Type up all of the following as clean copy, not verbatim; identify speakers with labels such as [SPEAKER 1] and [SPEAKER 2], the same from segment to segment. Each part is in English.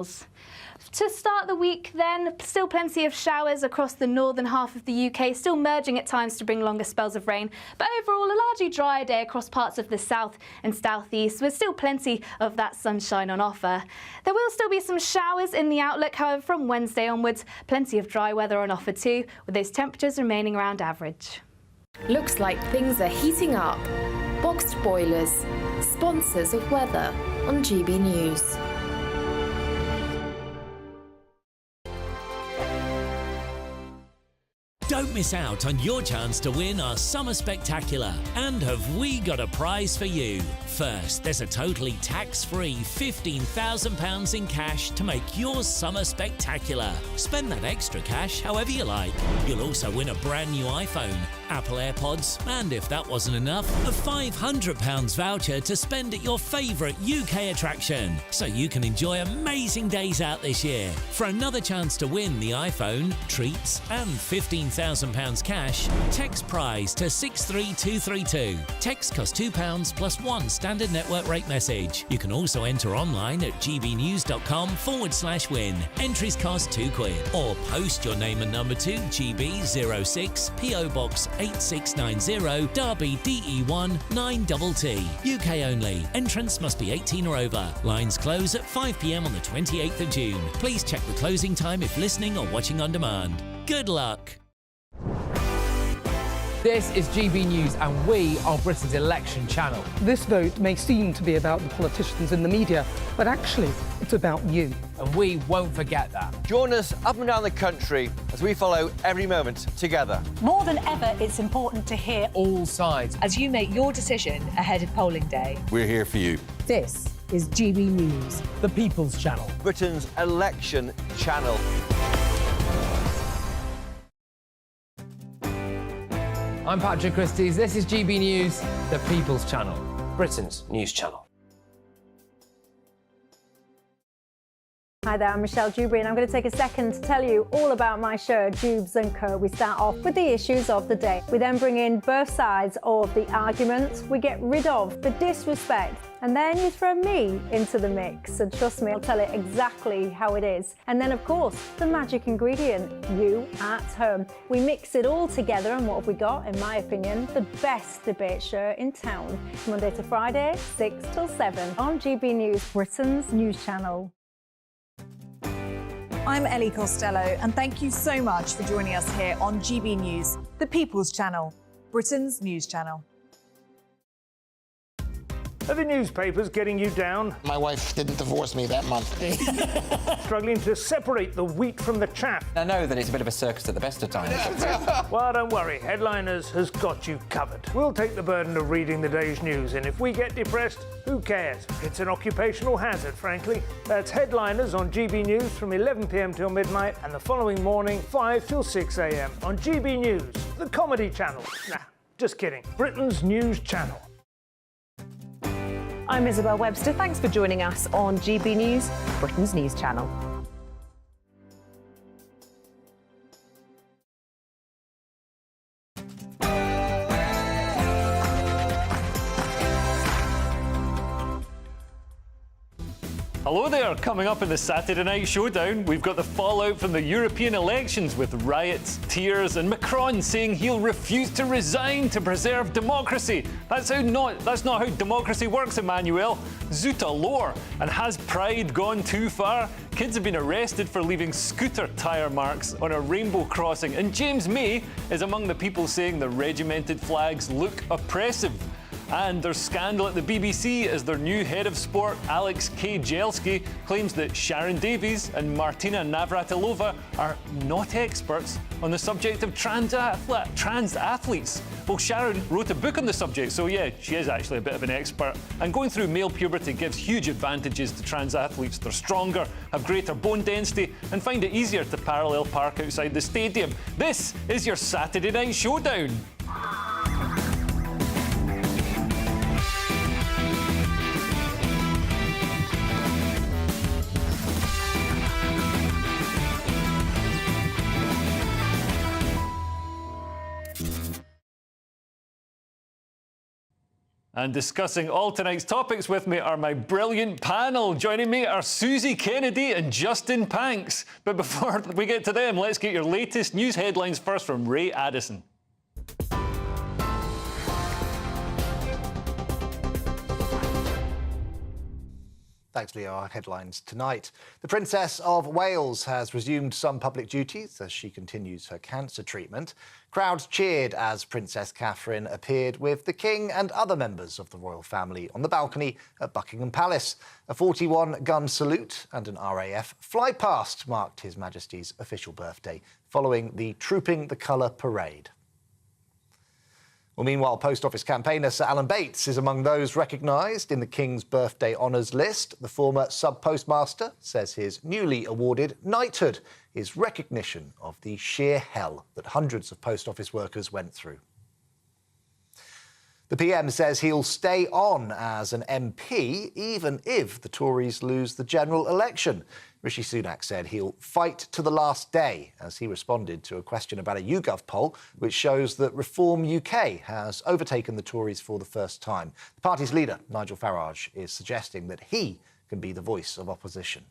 [SPEAKER 1] To start the week then, still plenty of showers across the northern half of the UK, still merging at times to bring longer spells of rain, but overall a largely dry day across parts of the south and southeast, with still plenty of that sunshine on offer. There will still be some showers in the outlook, however, from Wednesday onwards, plenty of dry weather on offer too, with those temperatures remaining around average.
[SPEAKER 2] Looks like things are heating up. Boxed boilers, sponsors of weather on GB News.
[SPEAKER 3] Don't miss out on your chance to win our Summer Spectacular. And have we got a prize for you? First, there's a totally tax-free £15,000 in cash to make your summer spectacular. Spend that extra cash however you like. You'll also win a brand new iPhone, Apple AirPods, and if that wasn't enough, a £500 voucher to spend at your favourite UK attraction, so you can enjoy amazing days out this year. For another chance to win the iPhone, treats, and £15,000 cash, text prize to 63232. Text costs £2 plus one standard network rate message. You can also enter online at gbnews.com/win. Entries cost £2, or post your name and number to GB06 PO Box 8690 Derby DE1 9TT. UK only. Entrance must be 18 or over. Lines close at 5 p.m. on the 28th of June. Please check the closing time if listening or watching on demand. Good luck.
[SPEAKER 4] This is GB News and we are Britain's election channel.
[SPEAKER 5] This vote may seem to be about the politicians in the media, but actually it's about you.
[SPEAKER 4] And we won't forget that.
[SPEAKER 6] Join us up and down the country as we follow every moment together.
[SPEAKER 7] More than ever, it's important to hear
[SPEAKER 4] all sides
[SPEAKER 8] as you make your decision ahead of polling day.
[SPEAKER 6] We're here for you.
[SPEAKER 7] This is GB News,
[SPEAKER 5] The People's Channel.
[SPEAKER 6] Britain's election channel.
[SPEAKER 4] I'm Patrick Christie's. This is GB News, the People's Channel, Britain's news channel.
[SPEAKER 9] Hi there, I'm Michelle Dewberry and I'm going to take a second to tell you all about my show, Dubes & Co. We start off with the issues of the day. We then bring in both sides of the argument. We get rid of the disrespect. And then you throw me into the mix. And trust me, I'll tell it exactly how it is. And then, of course, the magic ingredient, you at home. We mix it all together and what have we got, in my opinion, the best debate show in town. Monday to Friday, 6 till 7 on GB News, Britain's news channel.
[SPEAKER 8] I'm Ellie Costello, and thank you so much for joining us here on GB News, the People's Channel, Britain's news channel.
[SPEAKER 10] Are the newspapers getting you down?
[SPEAKER 11] My wife didn't divorce me that month.
[SPEAKER 10] Struggling to separate the wheat from the chaff?
[SPEAKER 12] I know that it's a bit of a circus at the best of times.
[SPEAKER 10] Well, don't worry, Headliners has got you covered. We'll take the burden of reading the day's news, and if we get depressed, who cares? It's an occupational hazard, frankly. That's Headliners on GB News from 11 p.m. till midnight, and the following morning, 5 till 6 a.m. on GB News, the comedy channel. Nah, just kidding. Britain's news channel.
[SPEAKER 8] I'm Isabel Webster. Thanks for joining us on GB News, Britain's news channel.
[SPEAKER 13] Hello there, coming up in the Saturday Night Showdown, we've got the fallout from the European elections with riots, tears and Macron saying he'll refuse to resign to preserve democracy. That's not how democracy works, Emmanuel. Zoot allure. And has pride gone too far? Kids have been arrested for leaving scooter tyre marks on a rainbow crossing, and James May is among the people saying the regimented flags look oppressive. And there's scandal at the BBC as their new head of sport, Alex K. Jelski, claims that Sharon Davies and Martina Navratilova are not experts on the subject of trans athletes. Well, Sharon wrote a book on the subject, so yeah, she is actually a bit of an expert. And going through male puberty gives huge advantages to trans athletes. They're stronger, have greater bone density, and find it easier to parallel park outside the stadium. This is your Saturday Night Showdown. And discussing all tonight's topics with me are my brilliant panel. Joining me are Susie Kennedy and Justin Panks. But before we get to them, let's get your latest news headlines first from Ray Addison.
[SPEAKER 14] Thanks, Leo. Our headlines tonight. The Princess of Wales has resumed some public duties as she continues her cancer treatment. Crowds cheered as Princess Catherine appeared with the King and other members of the royal family on the balcony at Buckingham Palace. A 41-gun salute and an RAF fly-past marked His Majesty's official birthday, following the Trooping the Colour parade. Well, meanwhile, Post Office campaigner Sir Alan Bates is among those recognised in the King's birthday honours list. The former sub-postmaster says his newly awarded knighthood is recognition of the sheer hell that hundreds of post office workers went through. The PM says he'll stay on as an MP even if the Tories lose the general election. Rishi Sunak said he'll fight to the last day as he responded to a question about a YouGov poll which shows that Reform UK has overtaken the Tories for the first time. The party's leader, Nigel Farage, is suggesting that he can be the voice of opposition.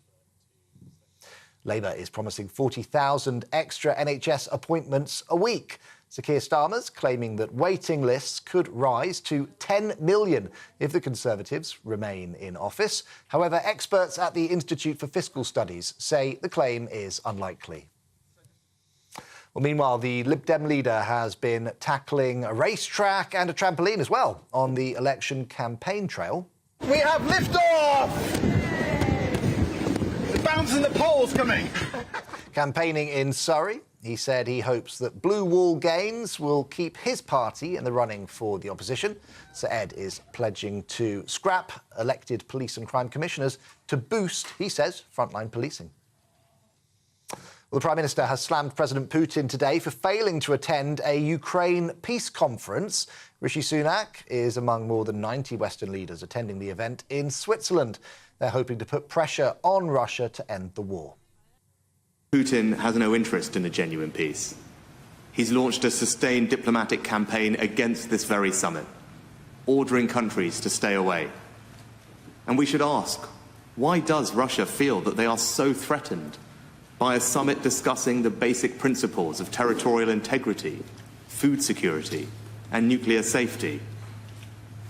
[SPEAKER 14] Labour is promising 40,000 extra NHS appointments a week. Sir Keir Starmer's claiming that waiting lists could rise to 10 million if the Conservatives remain in office. However, experts at the Institute for Fiscal Studies say the claim is unlikely. Well, meanwhile, the Lib Dem leader has been tackling a racetrack and a trampoline as well on the election campaign trail.
[SPEAKER 15] We have liftoff! The bounce in the pole's coming.
[SPEAKER 14] Campaigning in Surrey, he said he hopes that blue wall gains will keep his party in the running for the opposition. Sir Ed is pledging to scrap elected police and crime commissioners to boost, he says, frontline policing. Well, the Prime Minister has slammed President Putin today for failing to attend a Ukraine peace conference. Rishi Sunak is among more than 90 Western leaders attending the event in Switzerland. They're hoping to put pressure on Russia to end the war.
[SPEAKER 16] Putin has no interest in a genuine peace. He's launched a sustained diplomatic campaign against this very summit, ordering countries to stay away. And we should ask, why does Russia feel that they are so threatened by a summit discussing the basic principles of territorial integrity, food security, and nuclear safety?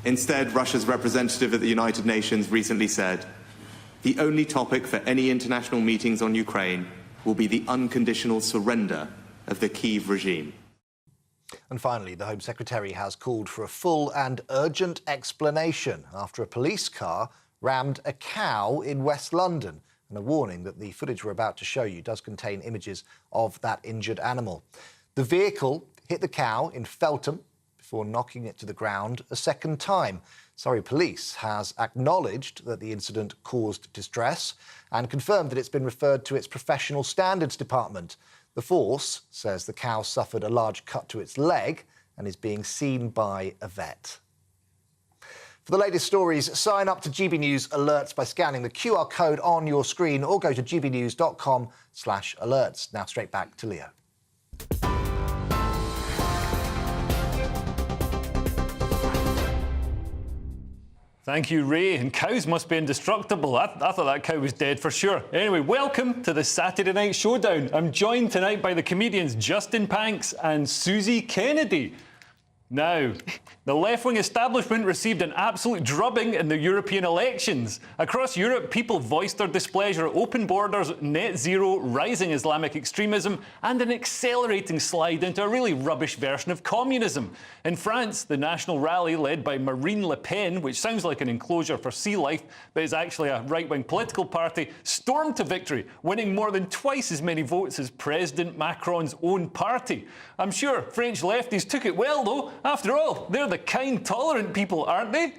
[SPEAKER 16] Instead, Russia's representative at the United Nations recently said, the only topic for any international meetings on Ukraine will be the unconditional surrender of the Kyiv regime.
[SPEAKER 14] And finally, the Home Secretary has called for a full and urgent explanation after a police car rammed a cow in West London, and a warning that the footage we're about to show you does contain images of that injured animal. The vehicle hit the cow in Feltham before knocking it to the ground a second time. Surrey Police has acknowledged that the incident caused distress and confirmed that it's been referred to its Professional Standards Department. The force says the cow suffered a large cut to its leg and is being seen by a vet. For the latest stories, sign up to GB News Alerts by scanning the QR code on your screen or go to gbnews.com/alerts. Now straight back to Leo.
[SPEAKER 13] Thank you, Ray. And cows must be indestructible. I thought that cow was dead for sure. Anyway, welcome to the Saturday Night Showdown. I'm joined tonight by the comedians Justin Panks and Susie Kennedy. Now, the left-wing establishment received an absolute drubbing in the European elections. Across Europe, people voiced their displeasure at open borders, net zero, rising Islamic extremism, and an accelerating slide into a really rubbish version of communism. In France, the national rally led by Marine Le Pen, which sounds like an enclosure for sea life, but is actually a right-wing political party, stormed to victory, winning more than twice as many votes as President Macron's own party. I'm sure French lefties took it well, though. After all, they're the kind, tolerant people, aren't they?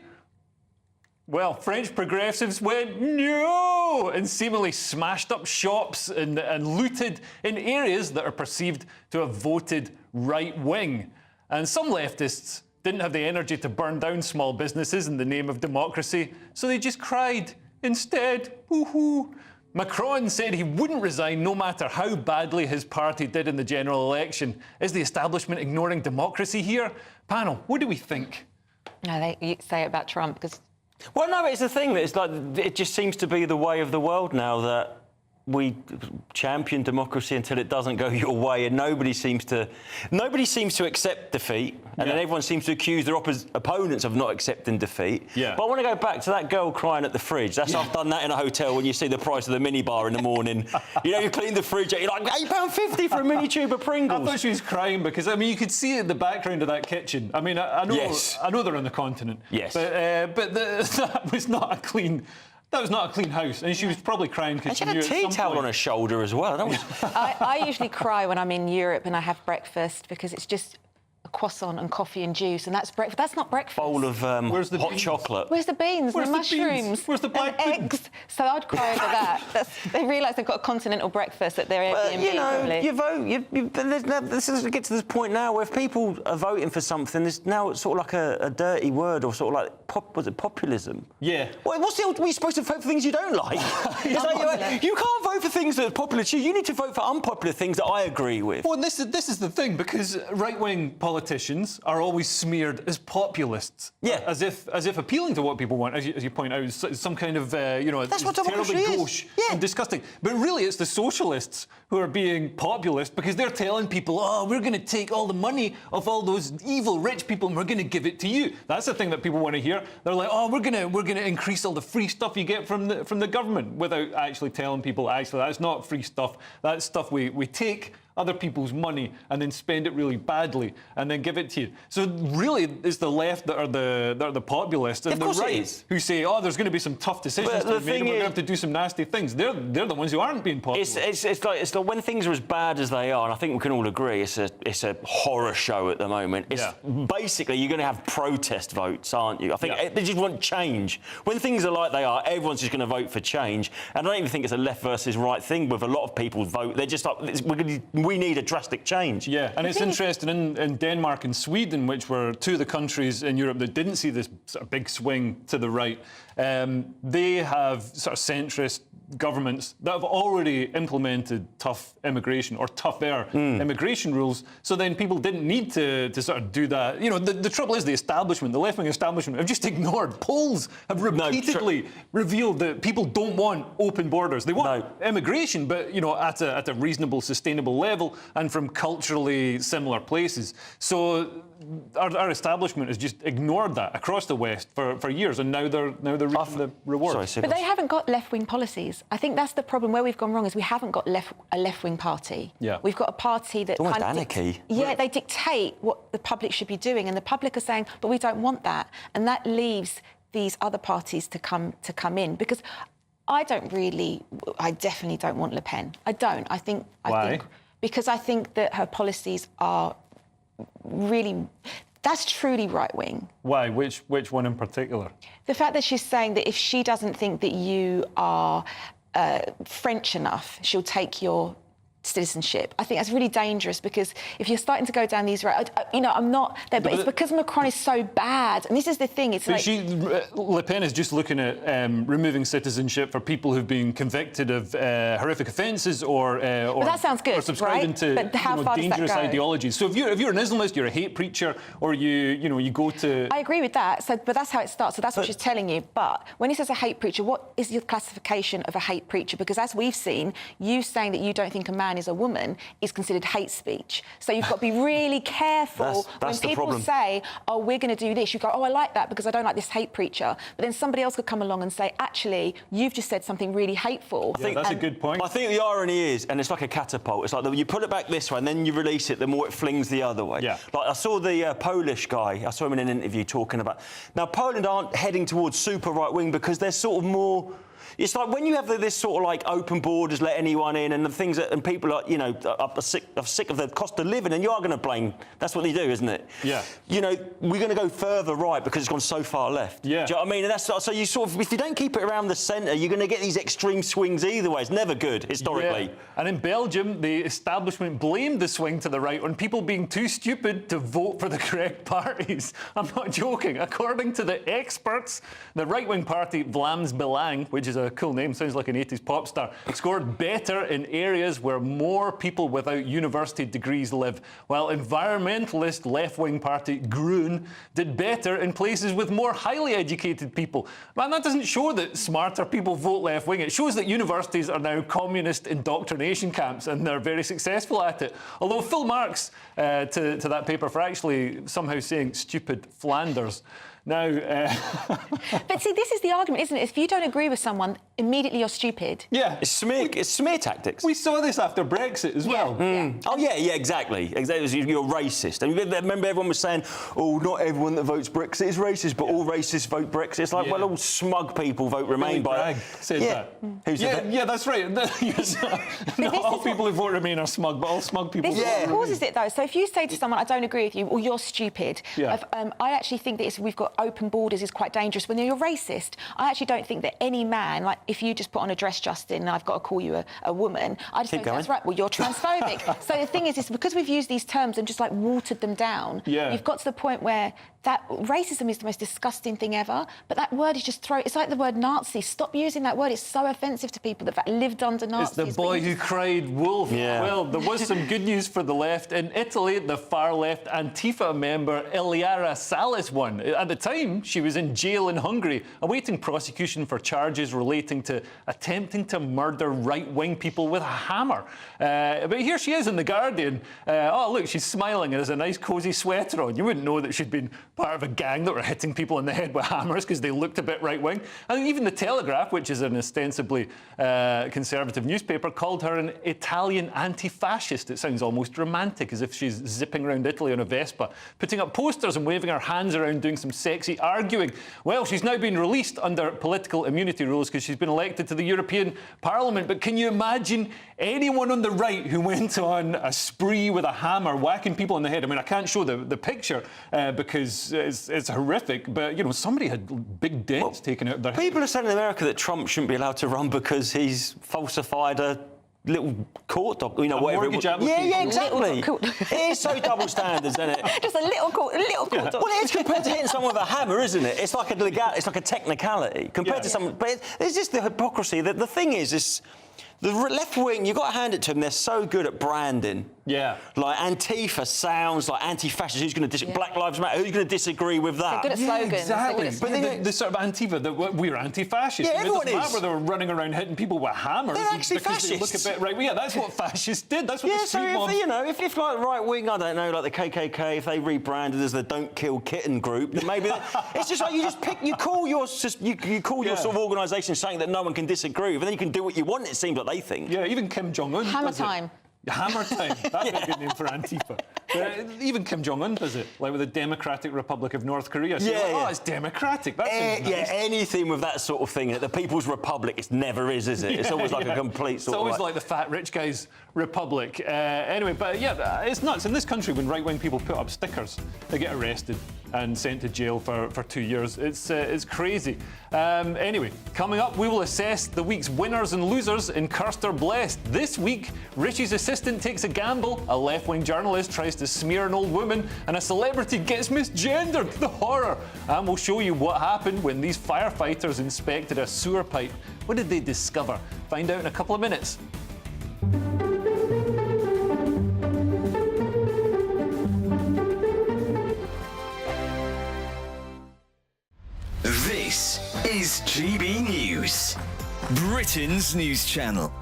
[SPEAKER 13] Well, French progressives went no and seemingly smashed up shops and looted in areas that are perceived to have voted right-wing. And some leftists didn't have the energy to burn down small businesses in the name of democracy, so they just cried instead. Woohoo! Macron said he wouldn't resign no matter how badly his party did in the general election. Is the establishment ignoring democracy here? Panel, what do we think?
[SPEAKER 17] No, you say it about Trump because.
[SPEAKER 18] Well, no, it's the thing that it's like it just seems to be the way of the world now that we champion democracy until it doesn't go your way, and nobody seems to accept defeat, and then everyone seems to accuse their opponents of not accepting defeat. Yeah. But I want to go back to that girl crying at the fridge. I've done that in a hotel when you see the price of the minibar in the morning. You know, you clean the fridge, you're like £8.50 for a mini tube of Pringles.
[SPEAKER 13] I thought she was crying because you could see it in the background of that kitchen. I mean, I know they're on the continent. Yes. But that was not a clean. That was not a clean house, and she was probably crying because she
[SPEAKER 18] had a tea towel on her shoulder as well. That was...
[SPEAKER 17] I usually cry when I'm in Europe and I have breakfast because it's just a croissant and coffee and juice, and that's breakfast. That's not breakfast.
[SPEAKER 18] Bowl of hot chocolate.
[SPEAKER 17] Where's the beans?
[SPEAKER 18] Where's
[SPEAKER 17] the mushrooms?
[SPEAKER 18] Beans? Where's the black
[SPEAKER 17] and eggs? So I'd cry over that. They realise they've got a continental breakfast at their Airbnb.
[SPEAKER 18] You know,
[SPEAKER 17] probably.
[SPEAKER 18] you vote. This is get to this point now where if people are voting for something, there's now sort of like a dirty word or sort of like was it populism? Yeah. Well, were you supposed to vote for things you don't like? It's like you can't vote for things that are popular to you. You need to vote for unpopular things that I agree with.
[SPEAKER 13] Well, this is the thing, because right-wing politicians are always smeared as populists. Yeah. As if appealing to what people want, as you point out, is some kind of
[SPEAKER 18] that's what democracy
[SPEAKER 13] terribly
[SPEAKER 18] is.
[SPEAKER 13] gauche and disgusting. But really, it's the socialists who are being populist because they're telling people, oh, we're going to take all the money of all those evil rich people and we're going to give it to you. That's the thing that people want to hear. They're like, oh, we're going to increase all the free stuff you get from the government, without actually telling people, actually, that's not free stuff. That's stuff we take other people's money and then spend it really badly and then give it to you. So really, it's the left that are the populists, and the right who say, oh, there's going to be some tough decisions to be made and we're going to have to do some nasty things. They're the ones who aren't being populist.
[SPEAKER 18] It's like when things are as bad as they are, and I think we can all agree it's a horror show at the moment. It's basically you're going to have protest votes, aren't you? I think they just want change. When things are like they are, everyone's just going to vote for change. And I don't even think it's a left versus right thing. With a lot of people vote, they're just like we need a drastic change.
[SPEAKER 13] Yeah, and it's interesting in Denmark and Sweden, which were two of the countries in Europe that didn't see this sort of big swing to the right. They have sort of centrist governments that have already implemented tough immigration or tougher immigration rules. So then people didn't need to sort of do that. You know, the trouble is the establishment, the left-wing establishment, have just ignored. Polls have repeatedly revealed that people don't want open borders. They want immigration, but you know, at a reasonable, sustainable level and from culturally similar places. So our establishment has just ignored that across the West for years, and now they're reaping the rewards.
[SPEAKER 17] But they haven't got left-wing policies. I think that's the problem. Where we've gone wrong is we haven't got a left-wing party. Yeah. We've got a party that
[SPEAKER 18] kind of anarchy.
[SPEAKER 17] They dictate what the public should be doing, and the public are saying, but we don't want that, and that leaves these other parties to come in, because I definitely don't want Le Pen. I don't.
[SPEAKER 13] Why?
[SPEAKER 17] Because I think that her policies are really, that's truly right-wing.
[SPEAKER 13] Why? Which one in particular?
[SPEAKER 17] The fact that she's saying that if she doesn't think that you are French enough, she'll take your citizenship. I think that's really dangerous, because if you're starting to go down these roads, I'm not there, but it's because Macron is so bad, and this is the thing. It's like
[SPEAKER 13] Le Pen is just looking at removing citizenship for people who've been convicted of horrific offences or
[SPEAKER 17] that sounds good,
[SPEAKER 13] or subscribing to dangerous ideologies. So if you're an Islamist, you're a hate preacher, or you go to.
[SPEAKER 17] I agree with that. So, but that's how it starts. So that's what she's telling you. But when he says a hate preacher, what is your classification of a hate preacher? Because as we've seen, you saying that you don't think a man is a woman is considered hate speech. So you've got to be really careful when people say, oh, we're going to do this. You go, oh, I like that because I don't like this hate preacher. But then somebody else could come along and say, actually, you've just said something really hateful.
[SPEAKER 13] I think that's a good point.
[SPEAKER 18] I think the irony is, and it's like a catapult, it's like you put it back this way and then you release it, the more it flings the other way. Yeah. Like I saw the Polish guy, I saw him in an interview talking about... Now, Poland aren't heading towards super right-wing because they're sort of more... It's like when you have this sort of like open borders, let anyone in, and the things that and people are are sick of the cost of living, and you are going to blame. That's what they do, isn't it? Yeah. You know, we're going to go further right because it's gone so far left. Yeah. Do you know what I mean? And that's so you sort of, if you don't keep it around the centre, you're going to get these extreme swings either way. It's never good historically.
[SPEAKER 13] Yeah. And in Belgium, the establishment blamed the swing to the right on people being too stupid to vote for the correct parties. I'm not joking. According to the experts, the right-wing party Vlaams Belang, which is a cool name, sounds like an 80s pop star, scored better in areas where more people without university degrees live, while environmentalist left-wing party Groen did better in places with more highly educated people. Man, that doesn't show that smarter people vote left-wing. It shows that universities are now communist indoctrination camps, and they're very successful at it. Although full marks to that paper for actually somehow saying stupid Flanders. Now,
[SPEAKER 17] but see, this is the argument, isn't it? If you don't agree with someone, immediately you're stupid.
[SPEAKER 18] Yeah, it's smear tactics.
[SPEAKER 13] We saw this after Brexit as well.
[SPEAKER 18] Oh yeah, exactly. You're racist. And remember, everyone was saying, "Oh, not everyone that votes Brexit is racist, but all racists vote Brexit." It's like, well, all smug people vote Remain.
[SPEAKER 13] Bragg said that.
[SPEAKER 18] Who said that?
[SPEAKER 13] Yeah, that's right. Not all people who vote Remain are smug, but all smug people.
[SPEAKER 17] This is what causes it, though. So if you say to someone, "I don't agree with you," or "You're stupid," I actually think that we've got open borders is quite dangerous when you're racist. I actually don't think that any man, like if you just put on a dress, Justin, and I've got to call you a woman, I just think that's right. Well, you're transphobic. So the thing is because we've used these terms and just like watered them down, you've got to the point where that racism is the most disgusting thing ever, but that word is just it's like the word Nazi. Stop using that word. It's so offensive to people that lived under Nazis.
[SPEAKER 13] It's the boy who cried wolf.
[SPEAKER 18] Yeah.
[SPEAKER 13] Well, there was some good news for the left. In Italy, the far-left Antifa member Iliara Salis won. At the time, she was in jail in Hungary, awaiting prosecution for charges relating to attempting to murder right-wing people with a hammer. But here she is in The Guardian. Oh, look, she's smiling and has a nice, cosy sweater on. You wouldn't know that she'd been part of a gang that were hitting people in the head with hammers because they looked a bit right-wing. And even The Telegraph, which is an ostensibly conservative newspaper, called her an Italian anti-fascist. It sounds almost romantic, as if she's zipping around Italy on a Vespa, putting up posters and waving her hands around doing some sexy arguing. Well, she's now been released under political immunity rules because she's been elected to the European Parliament. But can you imagine anyone on the right who went on a spree with a hammer whacking people in the head? I mean, I can't show the picture because it's horrific, but, you know, somebody had big dents taken out of their head.
[SPEAKER 18] People are saying in America that Trump shouldn't be allowed to run because he's falsified a little court document, you know, whatever. Yeah, exactly. It is so double standards, isn't it?
[SPEAKER 17] Just a little court document.
[SPEAKER 18] Well, it's compared to hitting someone with a hammer, isn't it? It's like a technicality compared to someone. But it's just the hypocrisy. The thing is the left wing, you've got to hand it to them, they're so good at branding.
[SPEAKER 13] Yeah.
[SPEAKER 18] Like Antifa sounds like anti-fascist. Who's going to Black Lives Matter? Who's going to disagree with that?
[SPEAKER 17] They're good at slogans.
[SPEAKER 13] Exactly. But then the sort of Antifa, we're anti-fascist.
[SPEAKER 18] Yeah, everyone
[SPEAKER 13] is. It doesn't matter whether they're running around hitting people with hammers.
[SPEAKER 18] They're actually
[SPEAKER 13] because
[SPEAKER 18] fascists.
[SPEAKER 13] they look a bit right. Well, yeah, that's what fascists did. That's what the street mob...
[SPEAKER 18] you know, if like right wing, I don't know, like the KKK, if they rebranded as the Don't Kill Kitten group, then maybe it's just like you call your sort of organisation something that no one can disagree with, and then you can do what you want. It seems like they think.
[SPEAKER 13] Yeah, even Kim Jong-un.
[SPEAKER 17] Hammer time.
[SPEAKER 13] Hammer time. That'd be a good name for Antifa. Even Kim Jong-un does it, like with the Democratic Republic of North Korea. So oh, it's democratic. That seems nice.
[SPEAKER 18] Yeah, anything with that sort of thing. The People's Republic, it never is it? It's always like a complete sort of...
[SPEAKER 13] It's always like the fat rich guy's republic. Anyway, but yeah, it's nuts. In this country, when right-wing people put up stickers, they get arrested and sent to jail for 2 years. It's crazy. Anyway, coming up, we will assess the week's winners and losers in Cursed or Blessed. This week, Richie's assistant takes a gamble, a left-wing journalist tries to smear an old woman, and a celebrity gets misgendered. The horror. And we'll show you what happened when these firefighters inspected a sewer pipe. What did they discover? Find out in a couple of minutes.
[SPEAKER 19] This is GB News, Britain's news channel.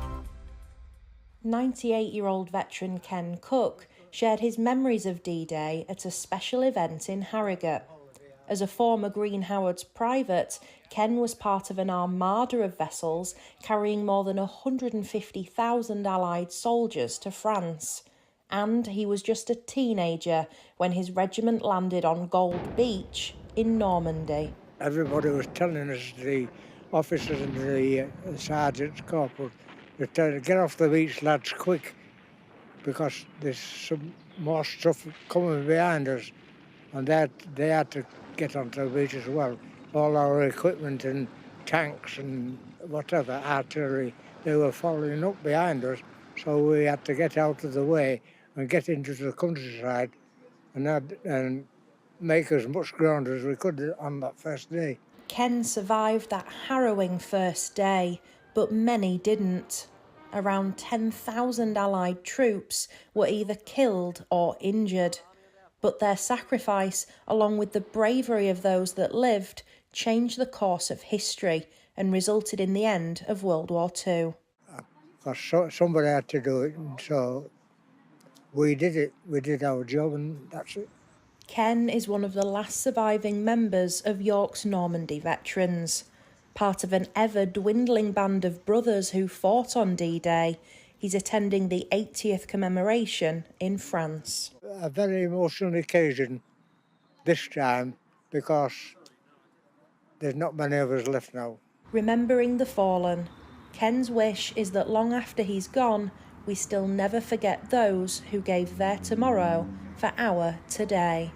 [SPEAKER 20] 98-year-old veteran Ken Cook shared his memories of D-Day at a special event in Harrogate. As a former Green Howards private, Ken was part of an armada of vessels carrying more than 150,000 Allied soldiers to France. And he was just a teenager when his regiment landed on Gold Beach in Normandy.
[SPEAKER 21] Everybody was telling us, the officers and the sergeants, corporals, they're telling, get off the beach, lads, quick, because there's some more stuff coming behind us. And they had to get onto the beach as well. All our equipment and tanks and whatever, artillery, they were following up behind us, so we had to get out of the way and get into the countryside and make as much ground as we could on that first day.
[SPEAKER 20] Ken survived that harrowing first day, but many didn't. Around 10,000 Allied troops were either killed or injured. But their sacrifice, along with the bravery of those that lived, changed the course of history and resulted in the end of World War II.
[SPEAKER 21] Because somebody had to do it, and so we did it. We did our job, and that's it.
[SPEAKER 20] Ken is one of the last surviving members of York's Normandy veterans. Part of an ever-dwindling band of brothers who fought on D-Day, he's attending the 80th commemoration in France.
[SPEAKER 21] A very emotional occasion this time, because there's not many of us left now.
[SPEAKER 20] Remembering the fallen, Ken's wish is that long after he's gone, we still never forget those who gave their tomorrow for our today.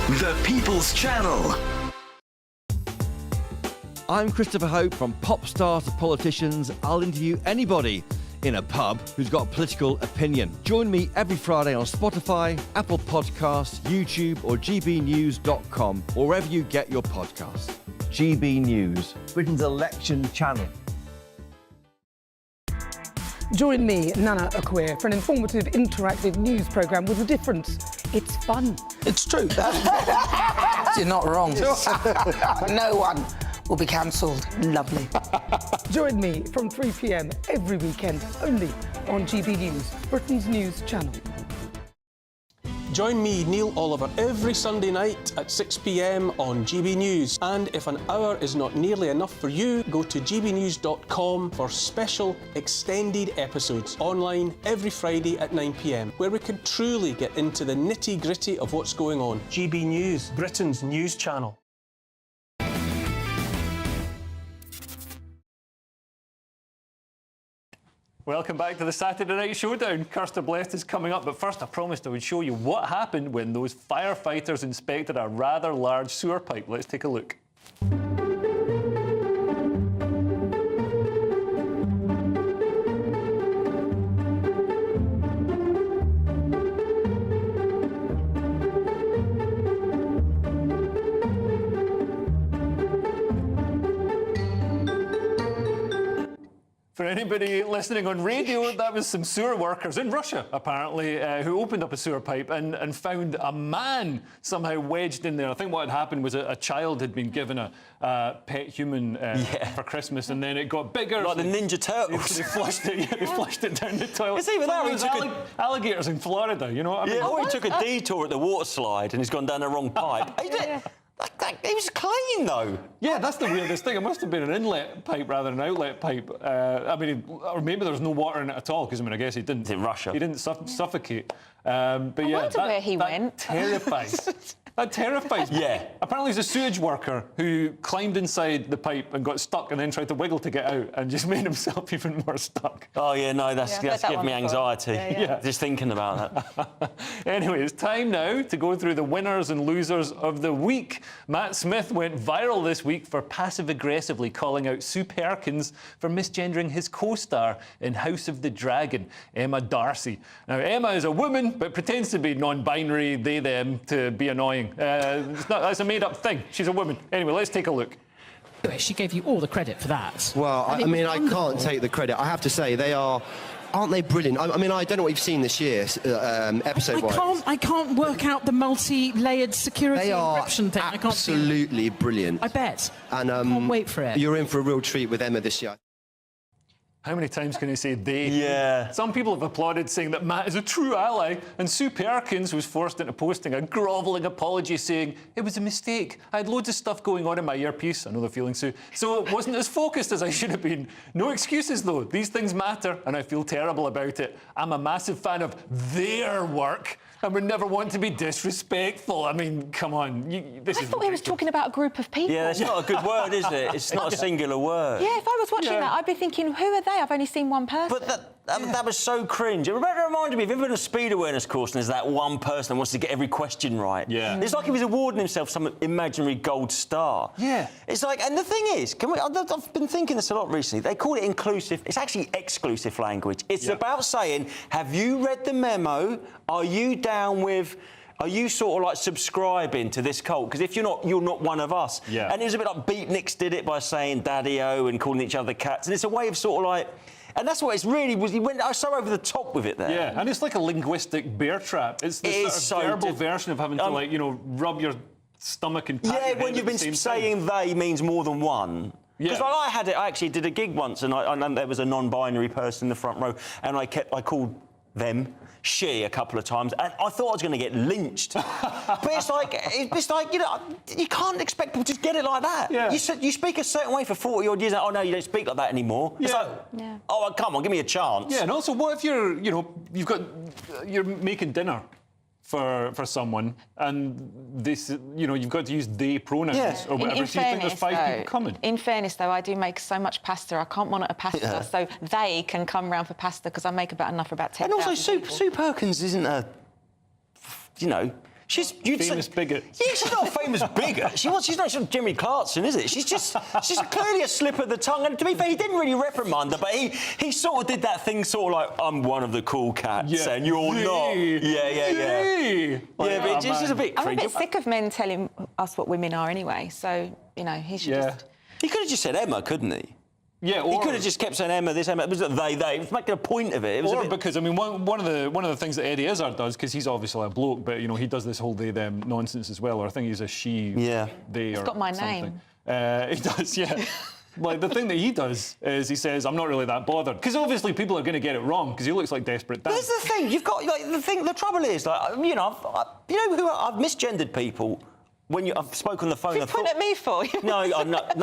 [SPEAKER 19] The People's Channel.
[SPEAKER 1] I'm Christopher Hope. From pop stars to politicians, I'll interview anybody in a pub who's got a political opinion. Join me every Friday on Spotify, Apple Podcasts, YouTube or gbnews.com, or wherever you get your podcasts. GB News, Britain's election channel.
[SPEAKER 5] Join me, Nana Okoye, for an informative, interactive news programme with a difference. It's fun.
[SPEAKER 22] It's true. You're not wrong. No one will be cancelled. Lovely.
[SPEAKER 5] Join me from 3 p.m. every weekend, only on GB News, Britain's news channel.
[SPEAKER 23] Join me, Neil Oliver, every Sunday night at 6 p.m. on GB News. And if an hour is not nearly enough for you, go to gbnews.com for special extended episodes online every Friday at 9 p.m, where we can truly get into the nitty-gritty of what's going on. GB News, Britain's news channel.
[SPEAKER 13] Welcome back to the Saturday Night Showdown. Kirsta Blest is coming up, but first I promised I would show you what happened when those firefighters inspected a rather large sewer pipe. Let's take a look. For anybody listening on radio, that was some sewer workers in Russia, apparently, who opened up a sewer pipe and found a man somehow wedged in there. I think what had happened was a child had been given a pet human for Christmas, and then it got bigger.
[SPEAKER 18] Like the Ninja Turtles.
[SPEAKER 13] They flushed it, they flushed it down the toilet.
[SPEAKER 18] It's even that, he took
[SPEAKER 13] alligators in Florida, you know what I mean?
[SPEAKER 18] Yeah, or he took a detour at the water slide and he's gone down the wrong pipe. It was clean, though.
[SPEAKER 13] Yeah, that's the weirdest thing. It must have been an inlet pipe rather than an outlet pipe. I mean, or maybe there was no water in it at all, because, I mean, I guess he didn't...
[SPEAKER 18] In Russia.
[SPEAKER 13] He didn't suffocate. But
[SPEAKER 17] I wonder where he went.
[SPEAKER 13] Terrifies. That terrifies me.
[SPEAKER 18] Yeah.
[SPEAKER 13] Apparently, there's a sewage worker who climbed inside the pipe and got stuck and then tried to wiggle to get out and just made himself even more stuck.
[SPEAKER 18] Oh, yeah, no, that's giving me anxiety.
[SPEAKER 13] Yeah.
[SPEAKER 18] Just thinking about that.
[SPEAKER 13] Anyway, it's time now to go through the winners and losers of the week. Matt Smith went viral this week for passive-aggressively calling out Sue Perkins for misgendering his co-star in House of the Dragon, Emma Darcy. Now, Emma is a woman, but pretends to be non-binary, they, them, to be annoying. That's a made-up thing. She's a woman. Anyway, let's take a look.
[SPEAKER 24] She gave you all the credit for that.
[SPEAKER 25] Well, I mean, I can't take the credit. I have to say, aren't they brilliant? I mean, I don't know what you've seen this year, episode-wise.
[SPEAKER 24] I can't work out the multi-layered security encryption thing.
[SPEAKER 25] They are absolutely brilliant.
[SPEAKER 24] I bet.
[SPEAKER 25] And
[SPEAKER 24] can't wait for it.
[SPEAKER 25] You're in for a real treat with Emma this year.
[SPEAKER 13] How many times can you say they?
[SPEAKER 18] Yeah.
[SPEAKER 13] Some people have applauded, saying that Matt is a true ally, and Sue Perkins was forced into posting a grovelling apology saying, "It was a mistake. I had loads of stuff going on in my earpiece." I know the feeling, Sue. "So it wasn't as focused as I should have been. No excuses, though. These things matter, and I feel terrible about it. I'm a massive fan of their work and would never want to be disrespectful." I mean, come on.
[SPEAKER 17] I thought he was talking about a group of people.
[SPEAKER 18] Yeah, it's not a good word, is it? It's not a singular word.
[SPEAKER 17] Yeah, if I was watching that, I'd be thinking, who are they? I've only seen one person.
[SPEAKER 18] But that was so cringe. It reminded me, if you've ever been a speed awareness course and there's that one person that wants to get every question right.
[SPEAKER 13] Yeah.
[SPEAKER 18] It's like he was awarding himself some imaginary gold star.
[SPEAKER 13] Yeah.
[SPEAKER 18] It's like, and the thing is, I've been thinking this a lot recently, they call it inclusive, it's actually exclusive language. It's about saying, have you read the memo? Are you down with Are you sort of like subscribing to this cult? Because if you're not one of us.
[SPEAKER 13] Yeah.
[SPEAKER 18] And it was a bit like Beatniks did it by saying daddy-o and calling each other cats. And it's a way of sort of like... And that's what it's really was. He went so over the top with it there.
[SPEAKER 13] Yeah, and it's like a linguistic bear trap. It's this sort of verbal version of having to, like, you know, rub your stomach and pat your head
[SPEAKER 18] when you've been saying they means more than one. Because I actually did a gig once, and there was a non-binary person in the front row, and I called them she a couple of times, and I thought I was going to get lynched. But it's like, you know, you can't expect people to just get it like that.
[SPEAKER 13] Yeah.
[SPEAKER 18] You speak a certain way for 40-odd years, oh, no, you don't speak like that anymore.
[SPEAKER 13] Yeah.
[SPEAKER 18] It's like, oh, come on, give me a chance.
[SPEAKER 13] Yeah, and also, what if you're, you know, you're making dinner for someone, and this, you know, you've got to use they pronouns or whatever, so you think there's 5 people coming.
[SPEAKER 17] In fairness, though, I do make so much pasta, I can't monitor pasta, so they can come round for pasta, because I make about enough for about 10,000
[SPEAKER 18] And also, Sue Perkins isn't a, you know... She's
[SPEAKER 13] famous bigot.
[SPEAKER 18] Yeah, she's not a famous bigot. She's not sort of Jimmy Clarkson, is it? She's clearly a slip of the tongue. And to be fair, he didn't really reprimand her, but he sort of did that thing, sort of like, I'm one of the cool cats, and you're not. Yeah. But it's just a bit cringe.
[SPEAKER 17] I'm a bit sick of men telling us what women are anyway. So you know, he should just.
[SPEAKER 18] He could have just said Emma, couldn't he?
[SPEAKER 13] Yeah,
[SPEAKER 18] he could have just kept saying Emma, this, Emma. It was they. He was making a point of it. It was
[SPEAKER 13] because I mean, one of the things that Eddie Izzard does, because he's obviously a bloke, but you know he does this whole they them nonsense as well. Or I think he's a she.
[SPEAKER 18] Yeah.
[SPEAKER 13] They.
[SPEAKER 17] He's got my name.
[SPEAKER 13] He does. Yeah. Like the thing that he does is he says, "I'm not really that bothered," because obviously people are going to get it wrong because he looks like Desperate Dan.
[SPEAKER 18] That's the thing. You've got like the trouble is like you know I've misgendered people. When I've spoken on the phone...
[SPEAKER 17] What are you pointing at me for?
[SPEAKER 18] No, but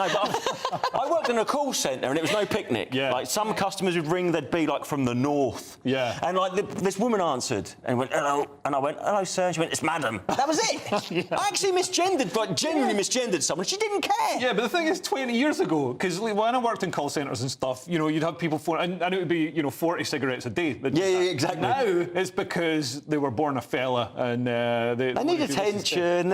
[SPEAKER 18] I worked in a call centre and it was no picnic.
[SPEAKER 13] Yeah.
[SPEAKER 18] Like, some customers would ring, they'd be, like, from the north.
[SPEAKER 13] Yeah.
[SPEAKER 18] And, like, this woman answered and went, hello. And I went, hello, sir. And she went, it's madam. That was it. I actually misgendered, like, genuinely misgendered someone. She didn't care.
[SPEAKER 13] Yeah, but the thing is, 20 years ago, because when I worked in call centres and stuff, you know, you'd have people and it would be, you know, 40 cigarettes a day.
[SPEAKER 18] Yeah, exactly.
[SPEAKER 13] Now, it's because they were born a fella and they
[SPEAKER 18] need attention.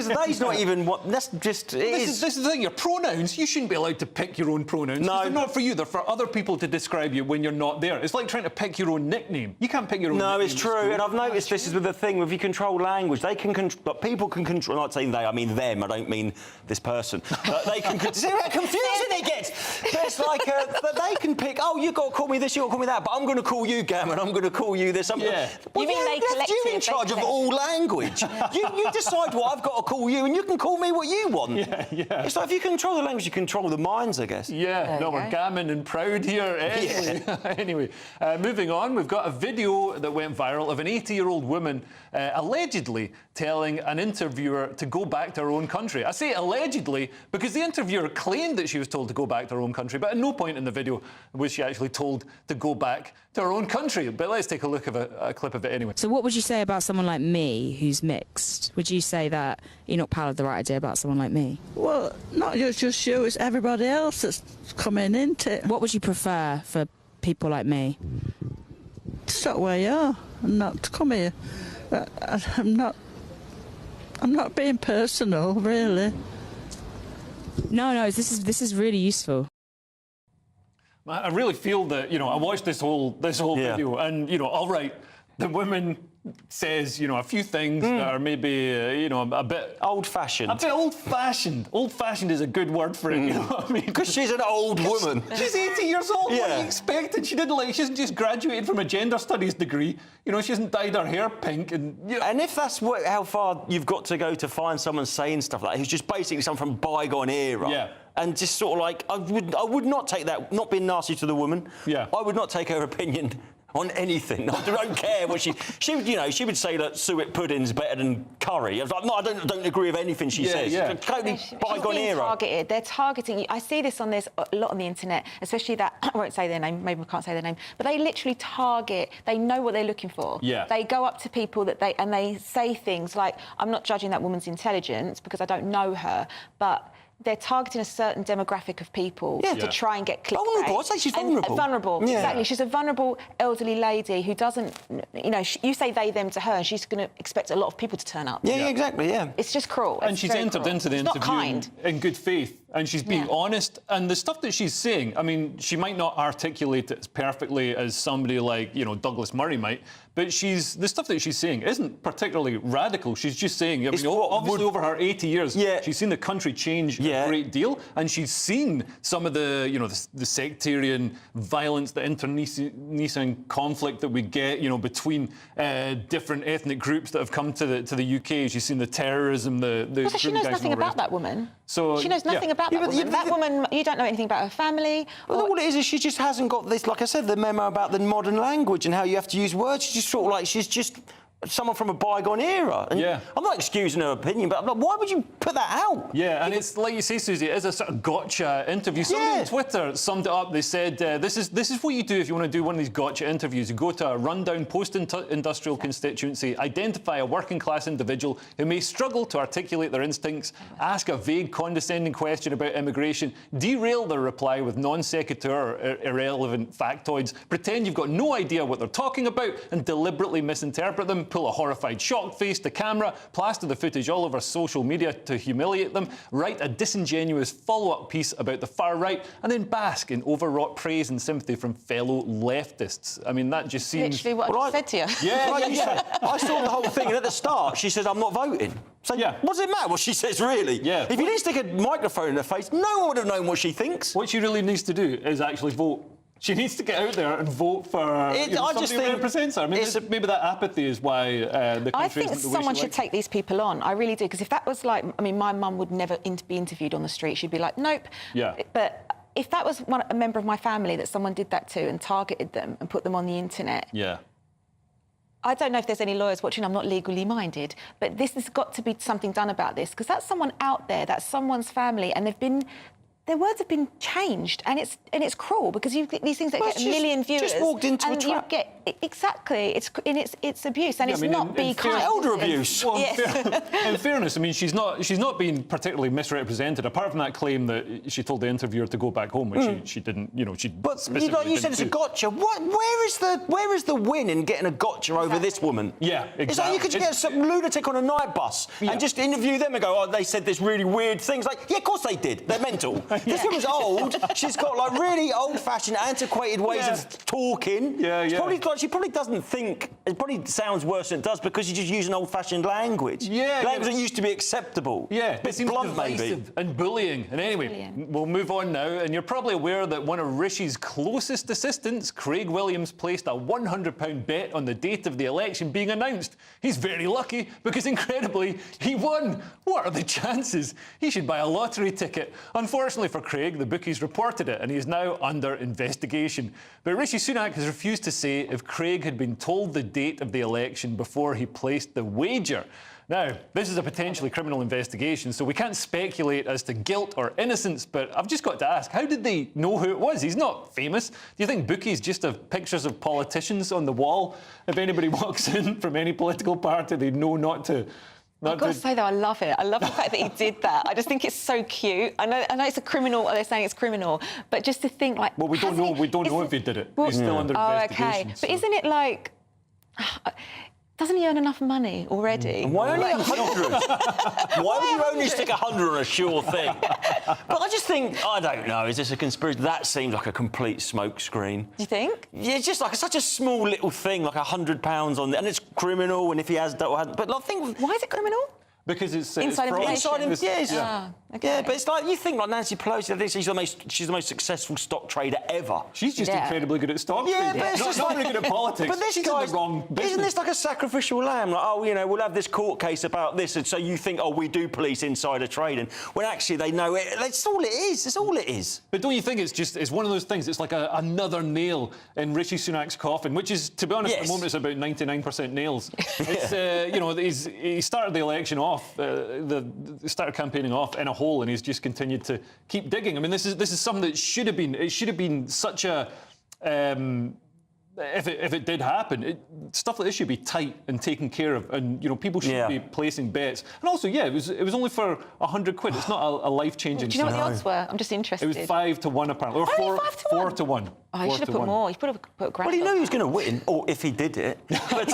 [SPEAKER 18] Because they's not even... That's just...
[SPEAKER 13] This is the thing, your pronouns, you shouldn't be allowed to pick your own pronouns.
[SPEAKER 18] No.
[SPEAKER 13] They're not for you, they're for other people to describe you when you're not there. It's like trying to pick your own nickname. You can't pick your own nickname.
[SPEAKER 18] No, it's true, and I've noticed this is with the thing, if you control language, they can control... People can control... I'm not saying they, I mean them, I don't mean this person. They can... See how confusing it gets? But it's like, but they can pick, oh, you've got to call me this, you've got to call me that, but I'm going to call you Gammon, I'm going to call you this.
[SPEAKER 13] Yeah.
[SPEAKER 17] You mean they collectively...
[SPEAKER 18] You're in charge of all language. You decide what I've got to call you, and you can call me what you want.
[SPEAKER 13] Yeah.
[SPEAKER 18] It's like if you control the language, you control the minds, I guess.
[SPEAKER 13] Yeah, no, we're gammon and proud here. Anyway, moving on, we've got a video that went viral of an 80-year-old woman allegedly telling an interviewer to go back to her own country. I say allegedly because the interviewer claimed that she was told to go back to her own country, but at no point in the video was she actually told to go back to her own country. But let's take a look at a clip of it anyway.
[SPEAKER 2] So what would you say about someone like me who's mixed? Would you say that Enoch Powell had the right idea about someone like me?
[SPEAKER 3] Well, not just you, it's everybody else that's coming into it.
[SPEAKER 2] What would you prefer for people like me?
[SPEAKER 3] To stop where you are and not to come here. I'm not being personal, really.
[SPEAKER 2] No, this is really useful.
[SPEAKER 13] I really feel that, you know, I watched this whole video and, you know, all right, the woman says, you know, a few things that are maybe, you know, a bit...
[SPEAKER 18] Old-fashioned.
[SPEAKER 13] A bit old-fashioned. Old-fashioned is a good word for it, you know what I mean?
[SPEAKER 18] Because she's an old woman.
[SPEAKER 13] She's 80 years old. What do you expected? She hasn't just graduated from a gender studies degree. You know, she hasn't dyed her hair pink and... You know.
[SPEAKER 18] And if that's how far you've got to go to find someone saying stuff like that, who's just basically someone from bygone era...
[SPEAKER 13] Yeah.
[SPEAKER 18] And just sort of like, I would not take that, not being nasty to the woman.
[SPEAKER 13] Yeah.
[SPEAKER 18] I would not take her opinion on anything. I don't care what she would, you know, she would say that suet pudding's better than curry. I was like, no, I don't agree with anything she says.
[SPEAKER 13] Yeah.
[SPEAKER 18] Totally bygone era.
[SPEAKER 17] Targeted. They're targeting you. I see this a lot on the internet, especially that, I won't say their name, maybe I can't say their name, but they literally target, they know what they're looking for.
[SPEAKER 13] Yeah.
[SPEAKER 17] They go up to people and they say things like, I'm not judging that woman's intelligence because I don't know her, but they're targeting a certain demographic of people to try and get clickbait.
[SPEAKER 18] Vulnerable. I'd say she's vulnerable.
[SPEAKER 17] Vulnerable, exactly. She's a vulnerable elderly lady who doesn't, you know, you say they, them to her, and she's going to expect a lot of people to turn up.
[SPEAKER 18] Yeah, exactly, yeah.
[SPEAKER 17] It's just cruel.
[SPEAKER 13] And she's entered into the interview in good faith. and she's being honest. And the stuff that she's saying, I mean, she might not articulate it as perfectly as somebody like, you know, Douglas Murray might, but the stuff that she's saying isn't particularly radical. She's just saying, I mean, obviously over her 80 years, she's seen the country change a great deal, and she's seen some of the, you know, the sectarian violence, the internecine conflict that we get, you know, between different ethnic groups that have come to the UK. She's seen the terrorism, the
[SPEAKER 17] she knows nothing about that woman.
[SPEAKER 13] So
[SPEAKER 17] she knows nothing about that woman. That woman, you don't know anything about her family.
[SPEAKER 18] Well, all it is she just hasn't got this, like I said, the memo about the modern language and how you have to use words. She's just sort of like, she's just someone from a bygone era. And I'm not excusing her opinion, but I'm like, why would you put that out?
[SPEAKER 13] Yeah, and it's like you say, Susie, it is a sort of gotcha interview. Somebody on Twitter summed it up. They said, this is what you do if you want to do one of these gotcha interviews. You go to a rundown post-industrial constituency, identify a working-class individual who may struggle to articulate their instincts, ask a vague, condescending question about immigration, derail their reply with non-sequitur or irrelevant factoids, pretend you've got no idea what they're talking about, and deliberately misinterpret them, pull a horrified shocked face to camera, plaster the footage all over social media to humiliate them, write a disingenuous follow-up piece about the far right, and then bask in overwrought praise and sympathy from fellow leftists. I mean, that just seems...
[SPEAKER 17] Literally what I said to you.
[SPEAKER 13] Yeah,
[SPEAKER 18] I saw the whole thing, and at the start, she said, I'm not voting. So what does it matter what she says, really?
[SPEAKER 13] Yeah.
[SPEAKER 18] If you didn't stick a microphone in her face, no one would have known what she thinks.
[SPEAKER 13] What she really needs to do is actually vote. She needs to get out there and vote for somebody who represents her. I mean, maybe that apathy is why the country
[SPEAKER 17] I think
[SPEAKER 13] isn't the way
[SPEAKER 17] someone
[SPEAKER 13] she
[SPEAKER 17] should
[SPEAKER 13] likes.
[SPEAKER 17] take these people on. I really do, because if that was like, I mean, my mum would never be interviewed on the street. She'd be like, nope.
[SPEAKER 13] Yeah.
[SPEAKER 17] But if that was a member of my family that someone did that to and targeted them and put them on the internet...
[SPEAKER 13] Yeah.
[SPEAKER 17] I don't know if there's any lawyers watching. I'm not legally minded, but this has got to be something done about this, because that's someone out there, that's someone's family, and their words have been changed, and it's cruel, because you get these things that get a million viewers.
[SPEAKER 18] Just walked into a trap.
[SPEAKER 17] Exactly. It's abuse, and it's not be kind.
[SPEAKER 18] Elder abuse.
[SPEAKER 13] Well, in fairness, I mean, she's not been particularly misrepresented, apart from that claim that she told the interviewer to go back home, which she didn't. You know, she.
[SPEAKER 18] But
[SPEAKER 13] specifically
[SPEAKER 18] you said it's a gotcha. Where is the win in getting a gotcha over this woman?
[SPEAKER 13] Yeah, exactly.
[SPEAKER 18] It's like you could just get some lunatic on a night bus and just interview them and go, oh, they said this really weird things. Like, yeah, of course they did. They're mental. This woman's old. She's got like really old-fashioned, antiquated ways of talking. She probably doesn't think. It probably sounds worse than it does because you just use an old-fashioned language. Language that used to be acceptable.
[SPEAKER 13] Yeah,
[SPEAKER 18] it seems
[SPEAKER 13] blunt, maybe. And bullying. And anyway, we'll move on now. And you're probably aware that one of Rishi's closest assistants, Craig Williams, placed a £100 bet on the date of the election being announced. He's very lucky because, incredibly, he won. What are the chances? He should buy a lottery ticket. Unfortunately for Craig, the bookies reported it, and he is now under investigation. But Rishi Sunak has refused to say if Craig had been told the date of the election before he placed the wager. Now, this is a potentially criminal investigation, so we can't speculate as to guilt or innocence, but I've just got to ask, how did they know who it was? He's not famous. Do you think bookies just have pictures of politicians on the wall? If anybody walks in from any political party, they know not to...
[SPEAKER 17] I've got to say, though, I love it. I love the fact that he did that. I just think it's so cute. I know it's a criminal. They're saying it's criminal, but just to think, like...
[SPEAKER 13] Well, we don't know. We don't know if he did it. He's still under investigation.
[SPEAKER 17] OK. But isn't it like... Doesn't he earn enough money already?
[SPEAKER 18] And why only 100? Why would you only stick 100 on a sure thing? But I just think, I don't know, is this a conspiracy? That seems like a complete smokescreen.
[SPEAKER 17] Do you think?
[SPEAKER 18] Yeah, it's just like such a small little thing, like £100 on, and it's criminal. And if he has that, but I think,
[SPEAKER 17] why is it criminal?
[SPEAKER 13] Because it's
[SPEAKER 17] inside information.
[SPEAKER 18] Yeah, but it's like you think like Nancy Pelosi. I think she's the most successful stock trader ever.
[SPEAKER 13] She's just incredibly good at stock trading.
[SPEAKER 18] But it's
[SPEAKER 13] not
[SPEAKER 18] just
[SPEAKER 13] really good at politics.
[SPEAKER 18] But this
[SPEAKER 13] she's
[SPEAKER 18] guy's
[SPEAKER 13] in the wrong business.
[SPEAKER 18] Isn't this like a sacrificial lamb? Like, oh, you know, we'll have this court case about this, and so you think, oh, we do police insider trading, when actually they know it. That's all it is. That's all it is.
[SPEAKER 13] But don't you think it's one of those things? It's like another nail in Rishi Sunak's coffin, which is, to be honest, at the moment, it's about 99% nails. It's you know, he started the election off. Started campaigning off in a hole, and he's just continued to keep digging. I mean, this is something that should have been such a if it did happen, stuff like this should be tight and taken care of, and you know, people should be placing bets. And also, it was only for £100. It's not a life-changing.
[SPEAKER 17] Do you know what the odds were? I'm just interested.
[SPEAKER 13] It was 5 to 1 apparently, or 4 to 1.
[SPEAKER 17] Oh, he should have put more. He should have put a grand.
[SPEAKER 18] Well, he knew he was going to win, or if he did it. But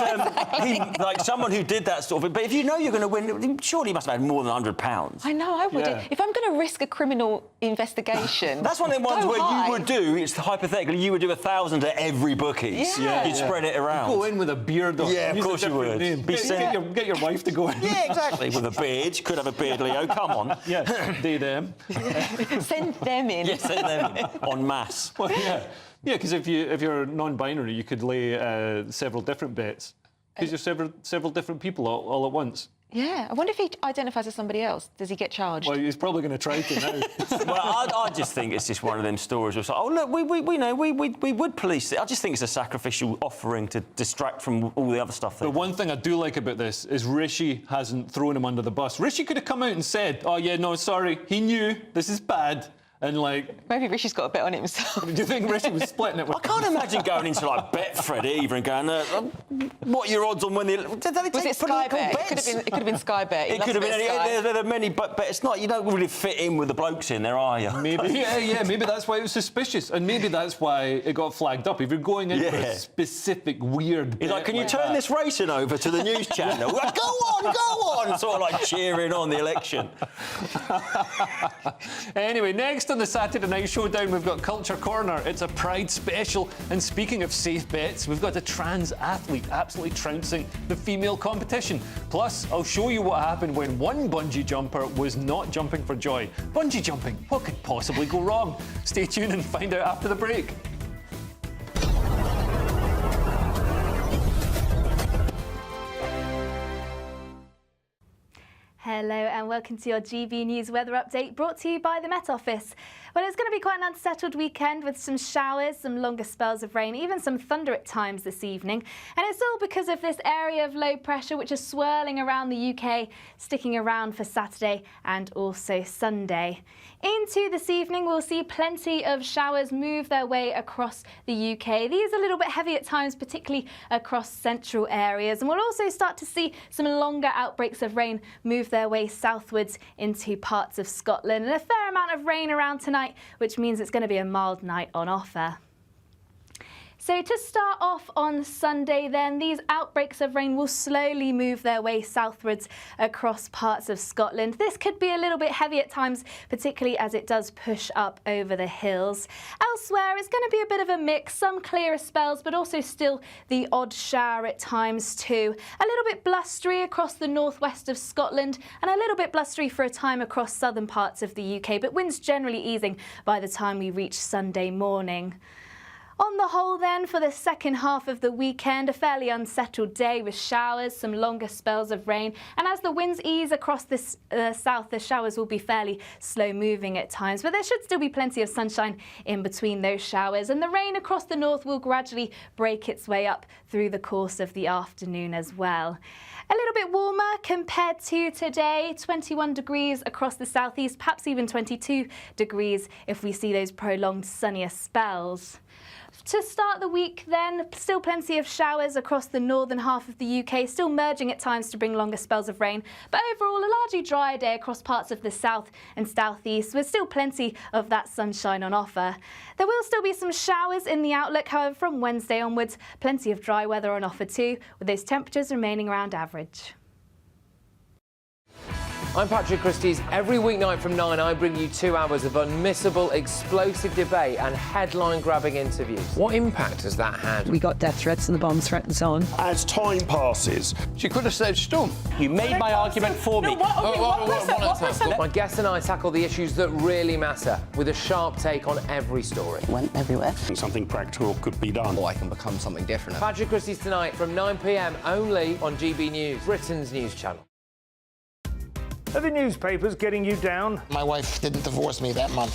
[SPEAKER 18] like someone who did that sort of. But if you know you're going to win, surely he must have had more than £100.
[SPEAKER 17] I know, I would. Yeah. If I'm going to risk a criminal investigation,
[SPEAKER 18] that's one of the ones where you would do. It's hypothetically you would do 1,000 at every bookies.
[SPEAKER 17] Yeah.
[SPEAKER 18] You'd spread it around.
[SPEAKER 13] You'd go in with a beard on.
[SPEAKER 18] Yeah, of course you would.
[SPEAKER 13] Get your wife to go in.
[SPEAKER 18] Yeah, exactly. With a beard, you could have a beard, Leo. Come on.
[SPEAKER 13] Yeah, they them.
[SPEAKER 17] Send them in.
[SPEAKER 18] Yeah, send them in en masse.
[SPEAKER 13] Well, yeah. Yeah, because if you're non-binary, you could lay several different bets because you're several different people all at once.
[SPEAKER 17] Yeah, I wonder if he identifies as somebody else. Does he get charged?
[SPEAKER 13] Well, he's probably going to try to now.
[SPEAKER 18] Well, I just think it's just one of them stories. Where it's like, oh look, we know we would police it. I just think it's a sacrificial offering to distract from all the other stuff.
[SPEAKER 13] But one thing I do like about this is Rishi hasn't thrown him under the bus. Rishi could have come out and said, "Oh yeah, no, sorry, he knew this is bad." And like,
[SPEAKER 17] maybe Rishi's got a bit on himself.
[SPEAKER 13] Do you think Rishi was splitting it with?
[SPEAKER 18] I can't imagine going into like Betfred either and going, "What are your odds on when the?"
[SPEAKER 17] Was it Sky Bet? It could have been Sky Bet.
[SPEAKER 18] It could have been. There are many, but it's not. You don't really fit in with the blokes in there, are you?
[SPEAKER 13] Maybe. Yeah. Maybe that's why it was suspicious, and maybe that's why it got flagged up. If you're going in for a specific weird,
[SPEAKER 18] he's like, "Can you turn this racing over to the news channel?" Go on, sort of like cheering on the election.
[SPEAKER 13] Anyway, next on the Saturday Night Showdown, we've got Culture Corner. It's a Pride special. And speaking of safe bets, we've got a trans athlete absolutely trouncing the female competition. Plus, I'll show you what happened when one bungee jumper was not jumping for joy. Bungee jumping, what could possibly go wrong? Stay tuned and find out after the break.
[SPEAKER 4] Hello and welcome to your GB News weather update brought to you by the Met Office. Well, it's going to be quite an unsettled weekend with some showers, some longer spells of rain, even some thunder at times this evening. And it's all because of this area of low pressure which is swirling around the UK, sticking around for Saturday and also Sunday. Into this evening, we'll see plenty of showers move their way across the UK. These are a little bit heavy at times, particularly across central areas. And we'll also start to see some longer outbreaks of rain move their way southwards into parts of Scotland. And a fair amount of rain around tonight, which means it's going to be a mild night on offer. So to start off on Sunday then, these outbreaks of rain will slowly move their way southwards across parts of Scotland. This could be a little bit heavy at times, particularly as it does push up over the hills. Elsewhere, it's going to be a bit of a mix, some clearer spells, but also still the odd shower at times too. A little bit blustery across the northwest of Scotland and a little bit blustery for a time across southern parts of the UK, but winds generally easing by the time we reach Sunday morning. On the whole then, for the second half of the weekend, a fairly unsettled day with showers, some longer spells of rain, and as the winds ease across the south, the showers will be fairly slow moving at times, but there should still be plenty of sunshine in between those showers, and the rain across the north will gradually break its way up through the course of the afternoon as well. A little bit warmer compared to today, 21 degrees across the southeast, perhaps even 22 degrees if we see those prolonged sunnier spells. To start the week then, still plenty of showers across the northern half of the UK, still merging at times to bring longer spells of rain, but overall a largely dry day across parts of the south and southeast with still plenty of that sunshine on offer. There will still be some showers in the outlook, however, from Wednesday onwards, plenty of dry weather on offer too, with those temperatures remaining around average.
[SPEAKER 6] I'm Patrick Christie's. Every weeknight from 9, I bring you 2 hours of unmissable, explosive debate and headline-grabbing interviews. What impact has that had?
[SPEAKER 3] We got death threats and the bomb threat and so on.
[SPEAKER 15] As time passes,
[SPEAKER 6] She could have saved Storm.
[SPEAKER 18] You made my argument for me.
[SPEAKER 6] My guest and I tackle the issues that really matter with a sharp take on every story.
[SPEAKER 22] Went everywhere.
[SPEAKER 15] something practical could be done.
[SPEAKER 6] Or I can become something different. Patrick Christie's tonight from 9 p.m. only on GB News, Britain's news channel.
[SPEAKER 10] Are the newspapers getting you down?
[SPEAKER 22] My wife didn't divorce me that month.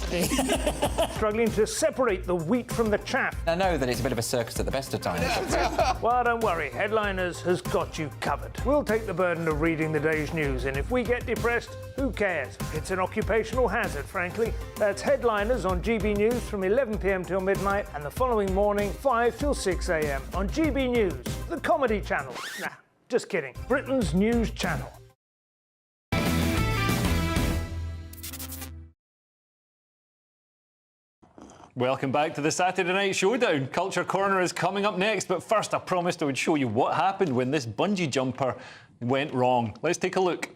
[SPEAKER 10] Struggling to separate the wheat from the chaff?
[SPEAKER 12] I know that it's a bit of a circus at the best of times.
[SPEAKER 10] Well, don't worry, Headliners has got you covered. We'll take the burden of reading the day's news, and if we get depressed, who cares? It's an occupational hazard, frankly. That's Headliners on GB News from 11 p.m. till midnight, and the following morning, 5 till 6 a.m. on GB News, the comedy channel. Nah, just kidding. Britain's news channel.
[SPEAKER 13] Welcome back to the Saturday Night Showdown. Culture Corner is coming up next, but first I promised I would show you what happened when this bungee jumper went wrong. Let's take a look.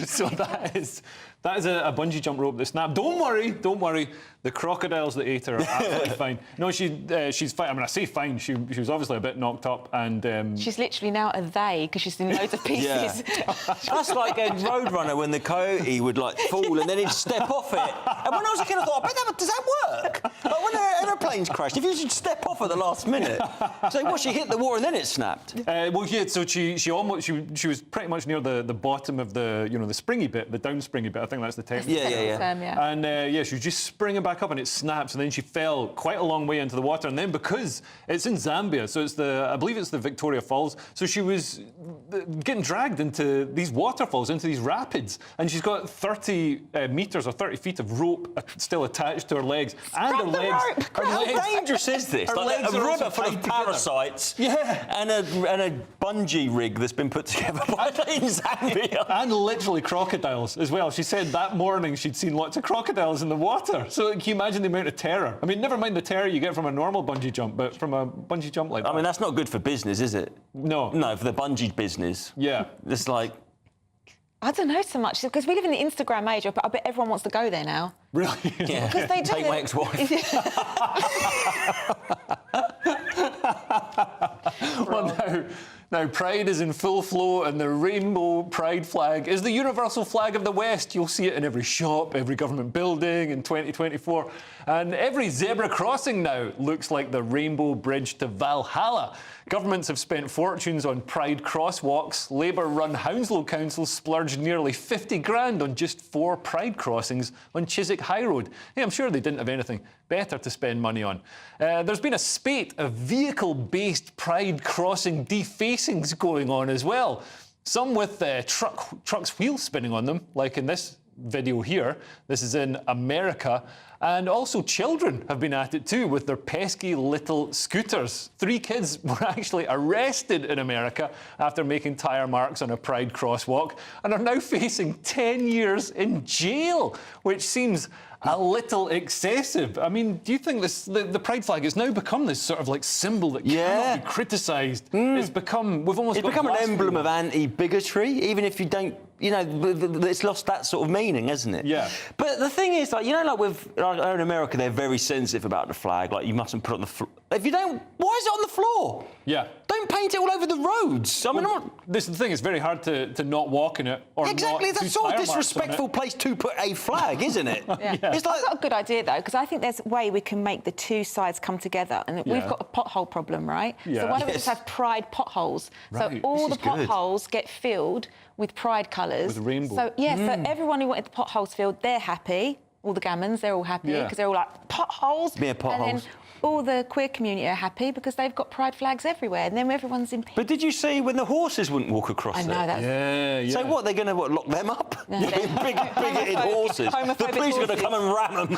[SPEAKER 13] So that is a bungee jump rope that snapped. Don't worry. The crocodiles that ate her are absolutely fine. No, she's fine. I mean, I say fine. She was obviously a bit knocked up, and
[SPEAKER 17] she's literally now a they because she's in loads of pieces.
[SPEAKER 18] Yeah. That's like a Roadrunner when the coyote would like fall and then he'd step off it. And when I was a kid, I thought, I bet does that work? Like when aeroplanes crashed, if you should step off at the last minute. So what? She hit the water and then it snapped.
[SPEAKER 13] Well, yeah. So she was pretty much near the bottom of the the springy bit, the down springy bit. I think that's the technical
[SPEAKER 17] term. Yeah.
[SPEAKER 13] And she was just springing back up and it snaps, and then she fell quite a long way into the water. And then because it's in Zambia, so I believe it's the Victoria Falls, so she was getting dragged into these waterfalls, into these rapids, and she's got 30 metres or 30 feet of rope still attached to her legs. And her legs.
[SPEAKER 18] How dangerous is this? Like a river full of parasites.
[SPEAKER 13] Yeah.
[SPEAKER 18] And a bungee rig that's been put together in Zambia.
[SPEAKER 13] And literally crocodiles as well. She said that morning she'd seen lots of crocodiles in the water. So can you imagine the amount of terror? I mean, never mind the terror you get from a normal bungee jump, but from a bungee jump like that.
[SPEAKER 18] I mean, that's not good for business, is it?
[SPEAKER 13] No.
[SPEAKER 18] No, for the bungee business.
[SPEAKER 13] Yeah.
[SPEAKER 18] It's like...
[SPEAKER 17] I don't know so much, because we live in the Instagram age, but I bet everyone wants to go there now.
[SPEAKER 13] Really?
[SPEAKER 18] Yeah.
[SPEAKER 17] Because they do.
[SPEAKER 18] Take my ex-wife.
[SPEAKER 13] Well, now Pride is in full flow, and the rainbow Pride flag is the universal flag of the West. You'll see it in every shop, every government building in 2024. And every zebra crossing now looks like the rainbow bridge to Valhalla. Governments have spent fortunes on Pride crosswalks. Labour-run Hounslow Council splurged nearly 50 grand on just 4 Pride crossings on Chiswick High Road. Hey, I'm sure they didn't have anything better to spend money on. There's been a spate of vehicle-based Pride crossing defacings going on as well. Some with trucks' wheels spinning on them, like in this video here. This is in America. And also children have been at it too with their pesky little scooters. 3 kids were actually arrested in America after making tyre marks on a Pride crosswalk and are now facing 10 years in jail, which seems a little excessive. I mean, do you think the Pride flag has now become this sort of like symbol that cannot be criticised? It's become
[SPEAKER 18] an emblem of anti-bigotry, even if you don't. It's lost that sort of meaning, hasn't it?
[SPEAKER 13] Yeah.
[SPEAKER 18] But the thing is, in America, they're very sensitive about the flag. Like, you mustn't put it on the floor. If you don't, why is it on the floor?
[SPEAKER 13] Yeah.
[SPEAKER 18] Don't paint it all over the roads. I mean,
[SPEAKER 13] this is the thing. It's very hard to not walk in it or
[SPEAKER 18] exactly.
[SPEAKER 13] Not
[SPEAKER 18] That's sort of disrespectful place to put a flag, isn't it?
[SPEAKER 17] Yeah. It's like, I've got a good idea though, because I think there's a way we can make the two sides come together, and we've got a pothole problem, right?
[SPEAKER 13] Yeah.
[SPEAKER 17] So why don't we just have Pride potholes?
[SPEAKER 13] Right.
[SPEAKER 17] So all the potholes get filled with Pride colours.
[SPEAKER 13] With a rainbow.
[SPEAKER 17] So so everyone who wanted the potholes filled, they're happy. All the gammons, they're all happy because they're all like potholes.
[SPEAKER 18] Yeah, potholes.
[SPEAKER 17] And then all the queer community are happy because they've got Pride flags everywhere, and then everyone's in peace.
[SPEAKER 18] But did you see when the horses wouldn't walk across
[SPEAKER 17] I know, that's...
[SPEAKER 13] Yeah.
[SPEAKER 18] So what, they're going to lock them up?
[SPEAKER 17] No,
[SPEAKER 18] Bigoted horses. The police are going to come and ram them.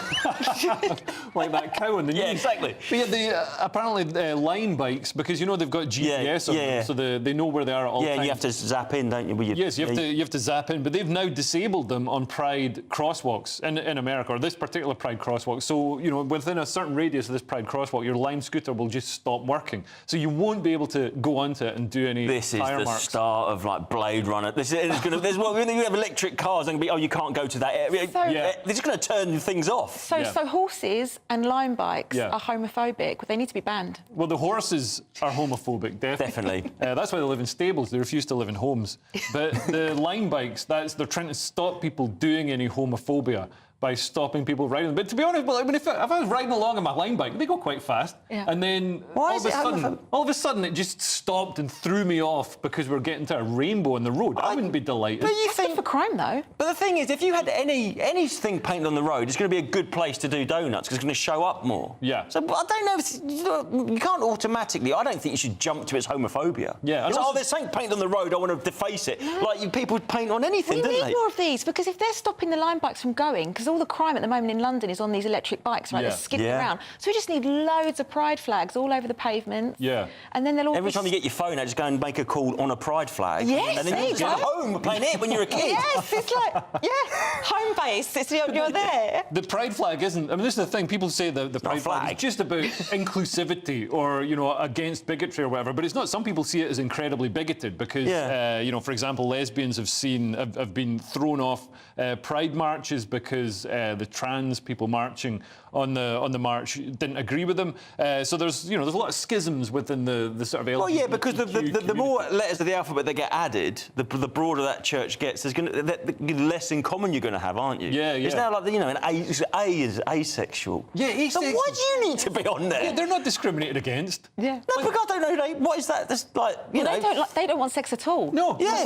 [SPEAKER 13] Like that cow in the news.
[SPEAKER 18] Yeah, exactly.
[SPEAKER 13] But yeah, apparently line bikes, because they've got GPS on them, so they know where they are at all times.
[SPEAKER 18] Yeah, you have to zap in, don't you?
[SPEAKER 13] Yes, you have to zap in, but they've now disabled them on Pride crosswalks in America, or this particular Pride crosswalk. So, within a certain radius of this Pride crosswalk, your line scooter will just stop working. So you won't be able to go onto it and do any
[SPEAKER 18] This is
[SPEAKER 13] tyre
[SPEAKER 18] the
[SPEAKER 13] marks.
[SPEAKER 18] start of like Blade Runner. When you have electric cars, they're going to be, you can't go to that area. They're just going to turn things off.
[SPEAKER 17] So horses and line bikes are homophobic. They need to be banned.
[SPEAKER 13] Well, the horses are homophobic, definitely. That's why they live in stables. They refuse to live in homes. But the line bikes, they're trying to stop people doing any homophobia by stopping people riding them. But to be honest, if I was riding along on my line bike, they go quite fast. Yeah. And then all of a sudden it just stopped and threw me off because we're getting to a rainbow in the road. I wouldn't be delighted.
[SPEAKER 17] But That's good for crime, though.
[SPEAKER 18] But the thing is, if you had anything painted on the road, it's going to be a good place to do donuts because it's going to show up more.
[SPEAKER 13] Yeah.
[SPEAKER 18] So I don't know. You can't automatically. I don't think you should jump to its homophobia.
[SPEAKER 13] Yeah.
[SPEAKER 18] There's something painted on the road. I want to deface it. No. Like people paint on anything, don't they?
[SPEAKER 17] We need more of these because if they're stopping the line bikes from going, because all the crime at the moment in London is on these electric bikes, right? They're skidding around. So we just need loads of pride flags all over the pavements.
[SPEAKER 13] Yeah.
[SPEAKER 17] And then they'll all
[SPEAKER 18] Every time you get your phone out, just go and make a call on a pride flag.
[SPEAKER 17] Yes,
[SPEAKER 18] and then you're at home playing it when you're a kid.
[SPEAKER 17] Yes, it's like, home base. You're there.
[SPEAKER 13] The pride flag isn't... I mean, this is the thing. People say the pride flag is just about inclusivity or, you know, against bigotry or whatever, but it's not. Some people see it as incredibly bigoted because, you know, for example, lesbians have been thrown off pride marches because the trans people marching on the march didn't agree with them. So there's a lot of schisms within the sort of LGBT.
[SPEAKER 18] Well, yeah, because the more letters of the alphabet that get added, the broader that church gets. The less in common you're going to have, aren't you?
[SPEAKER 13] Yeah, yeah.
[SPEAKER 18] It's now like, you know, A is asexual.
[SPEAKER 13] Yeah, asexual.
[SPEAKER 18] So why do you need to be on there?
[SPEAKER 13] Yeah, they're not discriminated against.
[SPEAKER 17] Yeah.
[SPEAKER 18] No, because I don't know. What is that? That's like, you know.
[SPEAKER 17] They don't want sex at all.
[SPEAKER 13] No.
[SPEAKER 18] Yeah.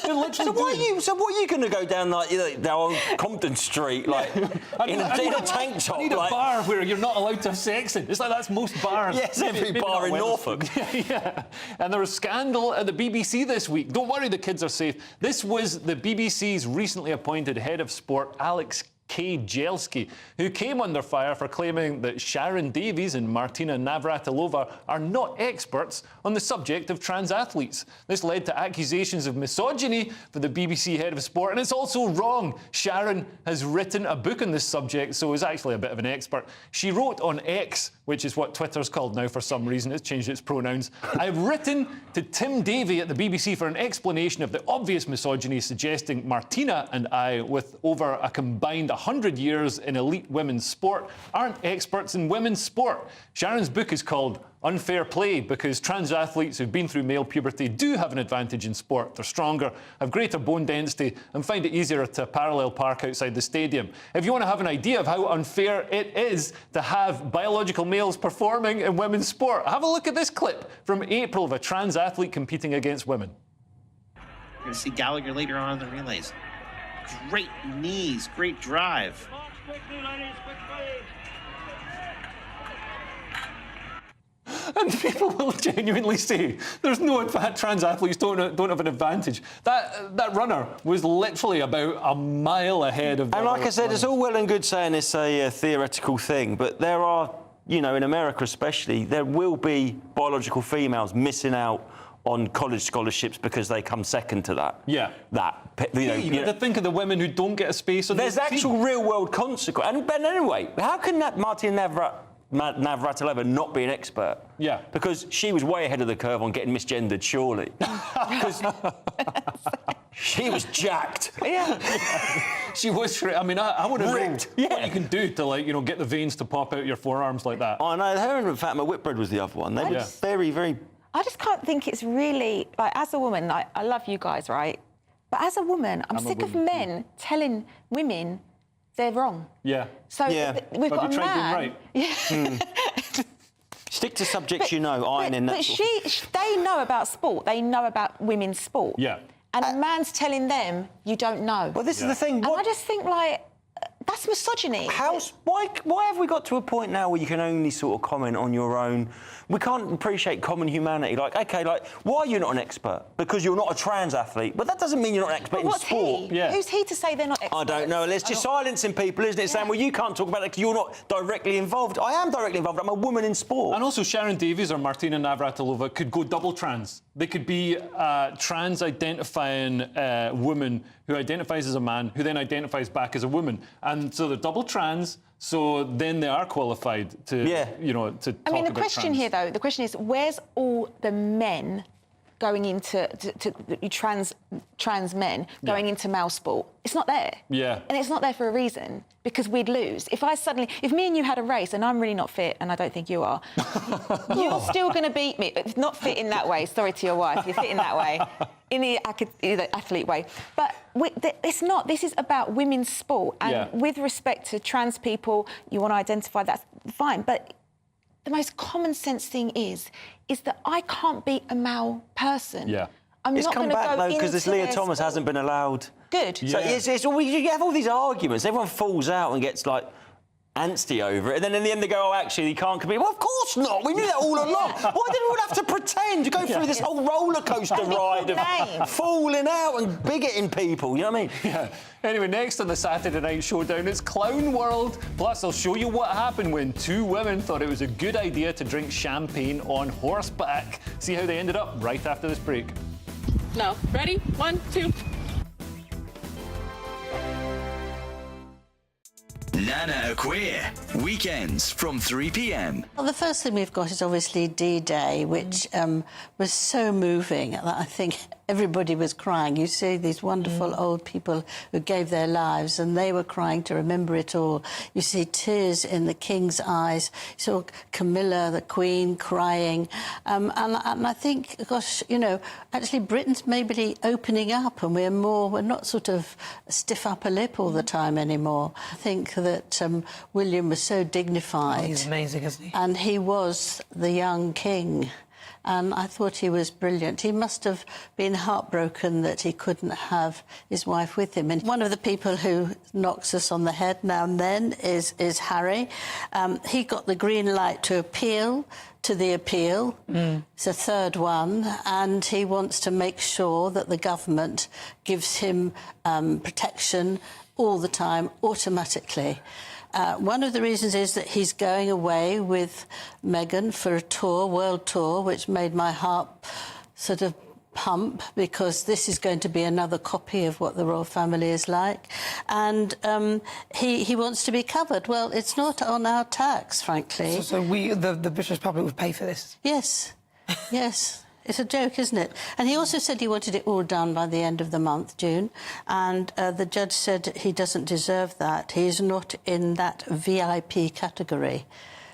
[SPEAKER 13] They're literally
[SPEAKER 18] So what are you going to go down like down Compton Street like in a tank top?
[SPEAKER 13] I need a bar where you're not allowed to have sex in. It's like that's most bars.
[SPEAKER 18] Yes, every bar in Norfolk.
[SPEAKER 13] Yeah. And there was scandal at the BBC this week. Don't worry, the kids are safe. This was the BBC's recently appointed head of sport, Alex K. Jelski, who came under fire for claiming that Sharon Davies and Martina Navratilova are not experts on the subject of trans athletes. This led to accusations of misogyny for the BBC head of sport, and it's also wrong. Sharon has written a book on this subject, so is actually a bit of an expert. She wrote on X, which is what Twitter's called now for some reason. It's changed its pronouns. I've written to Tim Davie at the BBC for an explanation of the obvious misogyny, suggesting Martina and I, with over a combined 100 years in elite women's sport, aren't experts in women's sport. Sharon's book is called Unfair Play because trans athletes who've been through male puberty do have an advantage in sport. They're stronger, have greater bone density and find it easier to parallel park outside the stadium. If you want to have an idea of how unfair it is to have biological males performing in women's sport, have a look at this clip from April of a trans athlete competing against women.
[SPEAKER 7] You're going to see Gallagher later on in the relays. Great knees, great drive.
[SPEAKER 13] And people will genuinely say there's no trans athletes don't have an advantage. That runner was literally about a mile ahead of.
[SPEAKER 18] And like I said, it's all well and good saying it's a theoretical thing, but there are, you know, in America especially, there will be biological females missing out on college scholarships because they come second to that.
[SPEAKER 13] Yeah. You got to think of the women who don't get a space on
[SPEAKER 18] There's
[SPEAKER 13] the
[SPEAKER 18] actual
[SPEAKER 13] team.
[SPEAKER 18] real-world consequence. But anyway, how can Martina Navratilova not be an expert?
[SPEAKER 13] Yeah.
[SPEAKER 18] Because she was way ahead of the curve on getting misgendered, surely. Because she was jacked.
[SPEAKER 17] Yeah.
[SPEAKER 13] She was. I mean, I would have
[SPEAKER 18] ripped.
[SPEAKER 13] What you can do to, like, you know, get the veins to pop out your forearms like that.
[SPEAKER 18] I know. Her and Fatma Whitbread was the other one. They were very, very.
[SPEAKER 17] I just can't think it's really, like, as a woman, like, I love you guys, right? But as a woman, I'm sick of men telling women they're wrong.
[SPEAKER 13] Yeah.
[SPEAKER 17] So we've got a man.
[SPEAKER 13] Right.
[SPEAKER 17] Yeah.
[SPEAKER 18] Stick to subjects you know, ironing that.
[SPEAKER 17] But they know about sport. They know about women's sport.
[SPEAKER 13] Yeah.
[SPEAKER 17] And a man's telling them you don't know.
[SPEAKER 18] Well, this is the thing.
[SPEAKER 17] And I just think, like, that's misogyny.
[SPEAKER 18] Why have we got to a point now where you can only sort of comment on your own? We can't appreciate common humanity. Like, OK, like, why are you not an expert? Because you're not a trans athlete. But that doesn't mean you're not an expert in sport.
[SPEAKER 17] Yeah. Who's he to say they're not experts?
[SPEAKER 18] I don't know. It's just silencing people, isn't it? Saying, well, you can't talk about it because you're not directly involved. I am directly involved. I'm a woman in sport.
[SPEAKER 13] And also Sharon Davies or Martina Navratilova could go double trans. They could be a trans-identifying woman who identifies as a man, who then identifies back as a woman. And so they're double trans, so then they are qualified to, you know, to talk about
[SPEAKER 17] I mean, the question
[SPEAKER 13] trans.
[SPEAKER 17] here, though, the question is, where's all the men going into trans men going into male sport? It's not there.
[SPEAKER 13] Yeah.
[SPEAKER 17] And it's not there for a reason, because we'd lose. If me and you had a race and I'm really not fit, and I don't think you are, you're still going to beat me. Not fit in that way. Sorry to your wife. You're fit in that way. In the athlete way. But it's not. This is about women's sport. And with respect to trans people, you want to identify, that's fine. But the most common sense thing is that I can't beat a male person.
[SPEAKER 13] Yeah.
[SPEAKER 17] I'm not going to go into
[SPEAKER 18] though, because this Leah Thomas hasn't been allowed.
[SPEAKER 17] Good.
[SPEAKER 18] So you have all these arguments. Everyone falls out and gets, like, antsy over it. And then in the end they go, oh, actually, he can't compete. Well, of course not. We knew that all along. Why did we all have to pretend to go through this whole roller coaster ride of falling out and bigoting people? You know what I mean?
[SPEAKER 13] Yeah. Anyway, next on the Saturday Night Showdown, it's Clown World. Plus, I'll show you what happened when two women thought it was a good idea to drink champagne on horseback. See how they ended up right after this break.
[SPEAKER 8] No. Ready? 1, 2.
[SPEAKER 19] Nana Queer, weekends from 3 p.m.
[SPEAKER 3] Well, the first thing we've got is obviously D-Day, which was so moving that I think everybody was crying. You see these wonderful old people who gave their lives and they were crying to remember it all. You see tears in the King's eyes. You saw Camilla, the Queen, crying. And I think, gosh, you know, actually Britain's maybe opening up and we're not sort of stiff upper lip all the time anymore. I think that William was so dignified.
[SPEAKER 22] Oh, he's amazing, isn't he?
[SPEAKER 3] And he was the young king. And I thought he was brilliant. He must have been heartbroken that he couldn't have his wife with him. And one of the people who knocks us on the head now and then is Harry. He got the green light to appeal to the appeal. It's a third one, and he wants to make sure that the government gives him protection all the time, automatically. One of the reasons is that he's going away with Meghan for a tour, world tour, which made my heart sort of pump, because this is going to be another copy of what the royal family is like. And he wants to be covered. Well, it's not on our tax, frankly.
[SPEAKER 22] So we, the British public, would pay for this?
[SPEAKER 3] Yes, yes. It's a joke, isn't it? And he also said he wanted it all done by the end of the month, June, and the judge said he doesn't deserve that. He's not in that VIP category.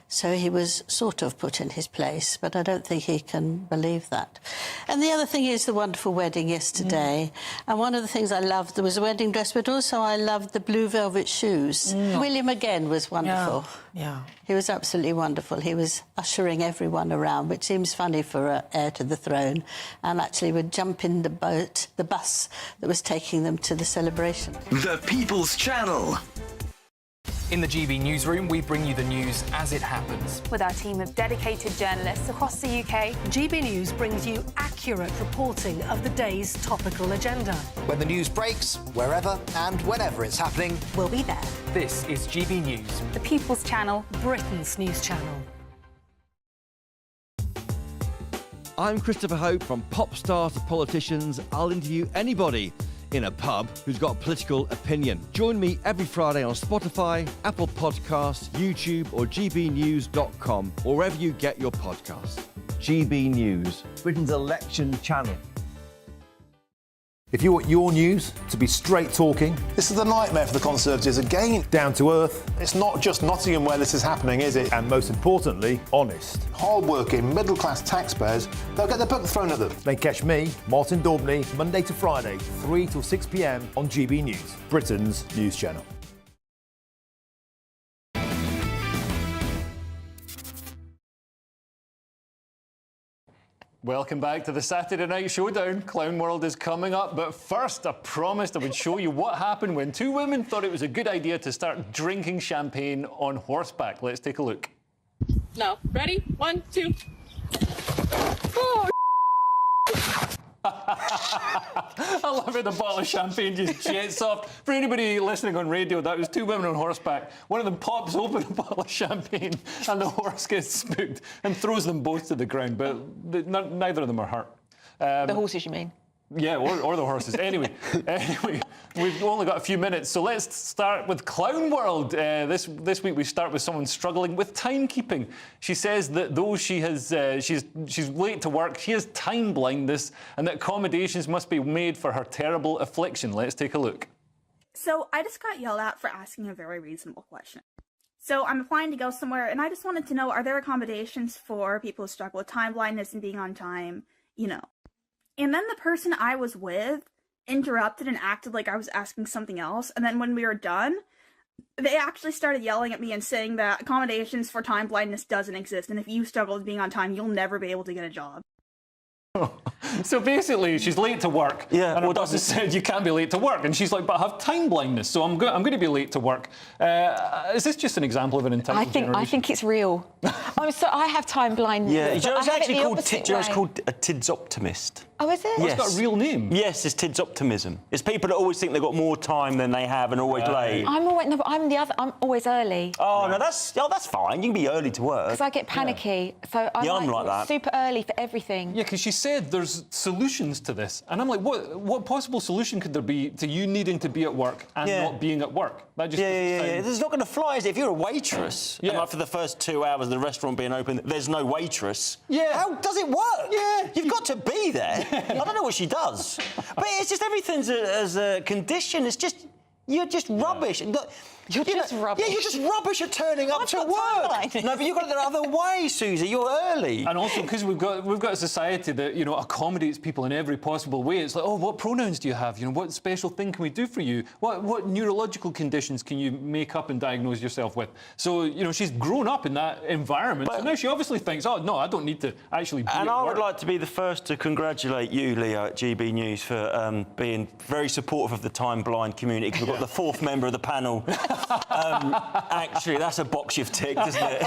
[SPEAKER 3] So he was sort of put in his place, but I don't think he can believe that. And the other thing is the wonderful wedding yesterday. And one of the things I loved, there was a wedding dress, but also I loved the blue velvet shoes. William again was wonderful.
[SPEAKER 22] Yeah.
[SPEAKER 3] He was absolutely wonderful. He was ushering everyone around, which seems funny for an heir to the throne, and actually would jump in the bus that was taking them to the celebration.
[SPEAKER 19] The People's Channel.
[SPEAKER 9] In the GB newsroom, we bring you the news as it happens.
[SPEAKER 11] With our team of dedicated journalists across the UK,
[SPEAKER 24] GB News brings you accurate reporting of the day's topical agenda.
[SPEAKER 14] When the news breaks, wherever and whenever it's happening,
[SPEAKER 24] we'll be there.
[SPEAKER 9] This is GB News.
[SPEAKER 11] the People's Channel.
[SPEAKER 24] Britain's news channel.
[SPEAKER 1] I'm Christopher Hope. From pop stars to politicians, I'll interview anybody in a pub who's got a political opinion. Join me every Friday on Spotify, Apple Podcasts, YouTube or gbnews.com, or wherever you get your podcasts. GB News, Britain's election channel.
[SPEAKER 16] If you want your news to be straight talking...
[SPEAKER 26] This is a nightmare for the Conservatives again.
[SPEAKER 16] Down to earth.
[SPEAKER 26] It's not just Nottingham where this is happening, is it?
[SPEAKER 16] And most importantly, honest.
[SPEAKER 26] Hard-working, middle-class taxpayers, they'll get their book thrown at them.
[SPEAKER 16] Then catch me, Martin Daubney, Monday to Friday, 3 till 6 p.m. on GB News, Britain's news channel.
[SPEAKER 13] Welcome back to the Saturday Night Showdown. Clown World is coming up, but first I promised I would show you what happened when two women thought it was a good idea to start drinking champagne on horseback. Let's take a look.
[SPEAKER 8] No. Ready? 1, 2. Oh,
[SPEAKER 13] I love how the bottle of champagne just jets off. For anybody listening on radio, that was two women on horseback. One of them pops open a bottle of champagne and the horse gets spooked and throws them both to the ground, but neither of them are hurt.
[SPEAKER 17] The horses, you mean?
[SPEAKER 13] Yeah, or the horses. Anyway, we've only got a few minutes, so let's start with Clown World. This week we start with someone struggling with timekeeping. She says that though she's late to work, she has time blindness, and that accommodations must be made for her terrible affliction. Let's take a look.
[SPEAKER 27] So I just got yelled at for asking a very reasonable question. So I'm applying to go somewhere, and I just wanted to know, are there accommodations for people who struggle with time blindness and being on time, you know? And then the person I was with interrupted and acted like I was asking something else. And then when we were done, they actually started yelling at me and saying that accommodations for time blindness doesn't exist. And if you struggle with being on time, you'll never be able to get a job.
[SPEAKER 13] So basically, she's late to work.
[SPEAKER 18] Yeah,
[SPEAKER 13] and her
[SPEAKER 18] well,
[SPEAKER 13] boss has said you can't be late to work, and she's like, "But I have time blindness, so I'm going to be late to work." Is this just an example of an entitled generation?
[SPEAKER 17] I think it's real. I have time blindness.
[SPEAKER 18] Yeah,
[SPEAKER 17] but
[SPEAKER 18] it's actually called
[SPEAKER 17] it's
[SPEAKER 18] called a Tid's optimist.
[SPEAKER 17] Oh, is it?
[SPEAKER 13] Yes. It's got a real name.
[SPEAKER 18] Yes, it's Tid's optimism. It's people that always think they've got more time than they have and always late.
[SPEAKER 17] I'm always early.
[SPEAKER 18] Oh no, that's fine. You can be early to work.
[SPEAKER 17] Because I get panicky, so I'm
[SPEAKER 18] like that.
[SPEAKER 17] super early for everything.
[SPEAKER 13] Yeah, because she said there's solutions to this, and I'm like, what possible solution could there be to you needing to be at work and not being at work? That just
[SPEAKER 18] yeah. It's not going to fly, is it? If you're a waitress, and like for the first 2 hours of the restaurant being open, there's no waitress.
[SPEAKER 13] Yeah.
[SPEAKER 18] How does it work?
[SPEAKER 13] Yeah.
[SPEAKER 18] You've got to be there. I don't know what she does, but it's just everything's as a condition. It's just you're just rubbish. You're just rubbish. Yeah, you're just rubbish at turning up to work. No, but you've got it the other way, Susie. You're early.
[SPEAKER 13] And also because we've got a society that accommodates people in every possible way. It's like, oh, what pronouns do you have? What special thing can we do for you? What neurological conditions can you make up and diagnose yourself with? So she's grown up in that environment. So now she obviously thinks, oh no, I don't need to actually be
[SPEAKER 18] And
[SPEAKER 13] at
[SPEAKER 18] I
[SPEAKER 13] work.
[SPEAKER 18] would like to be the first to congratulate you, Leo, at GB News for being very supportive of the time-blind community. Because we've got the fourth member of the panel. Actually, that's a box you've ticked, isn't it?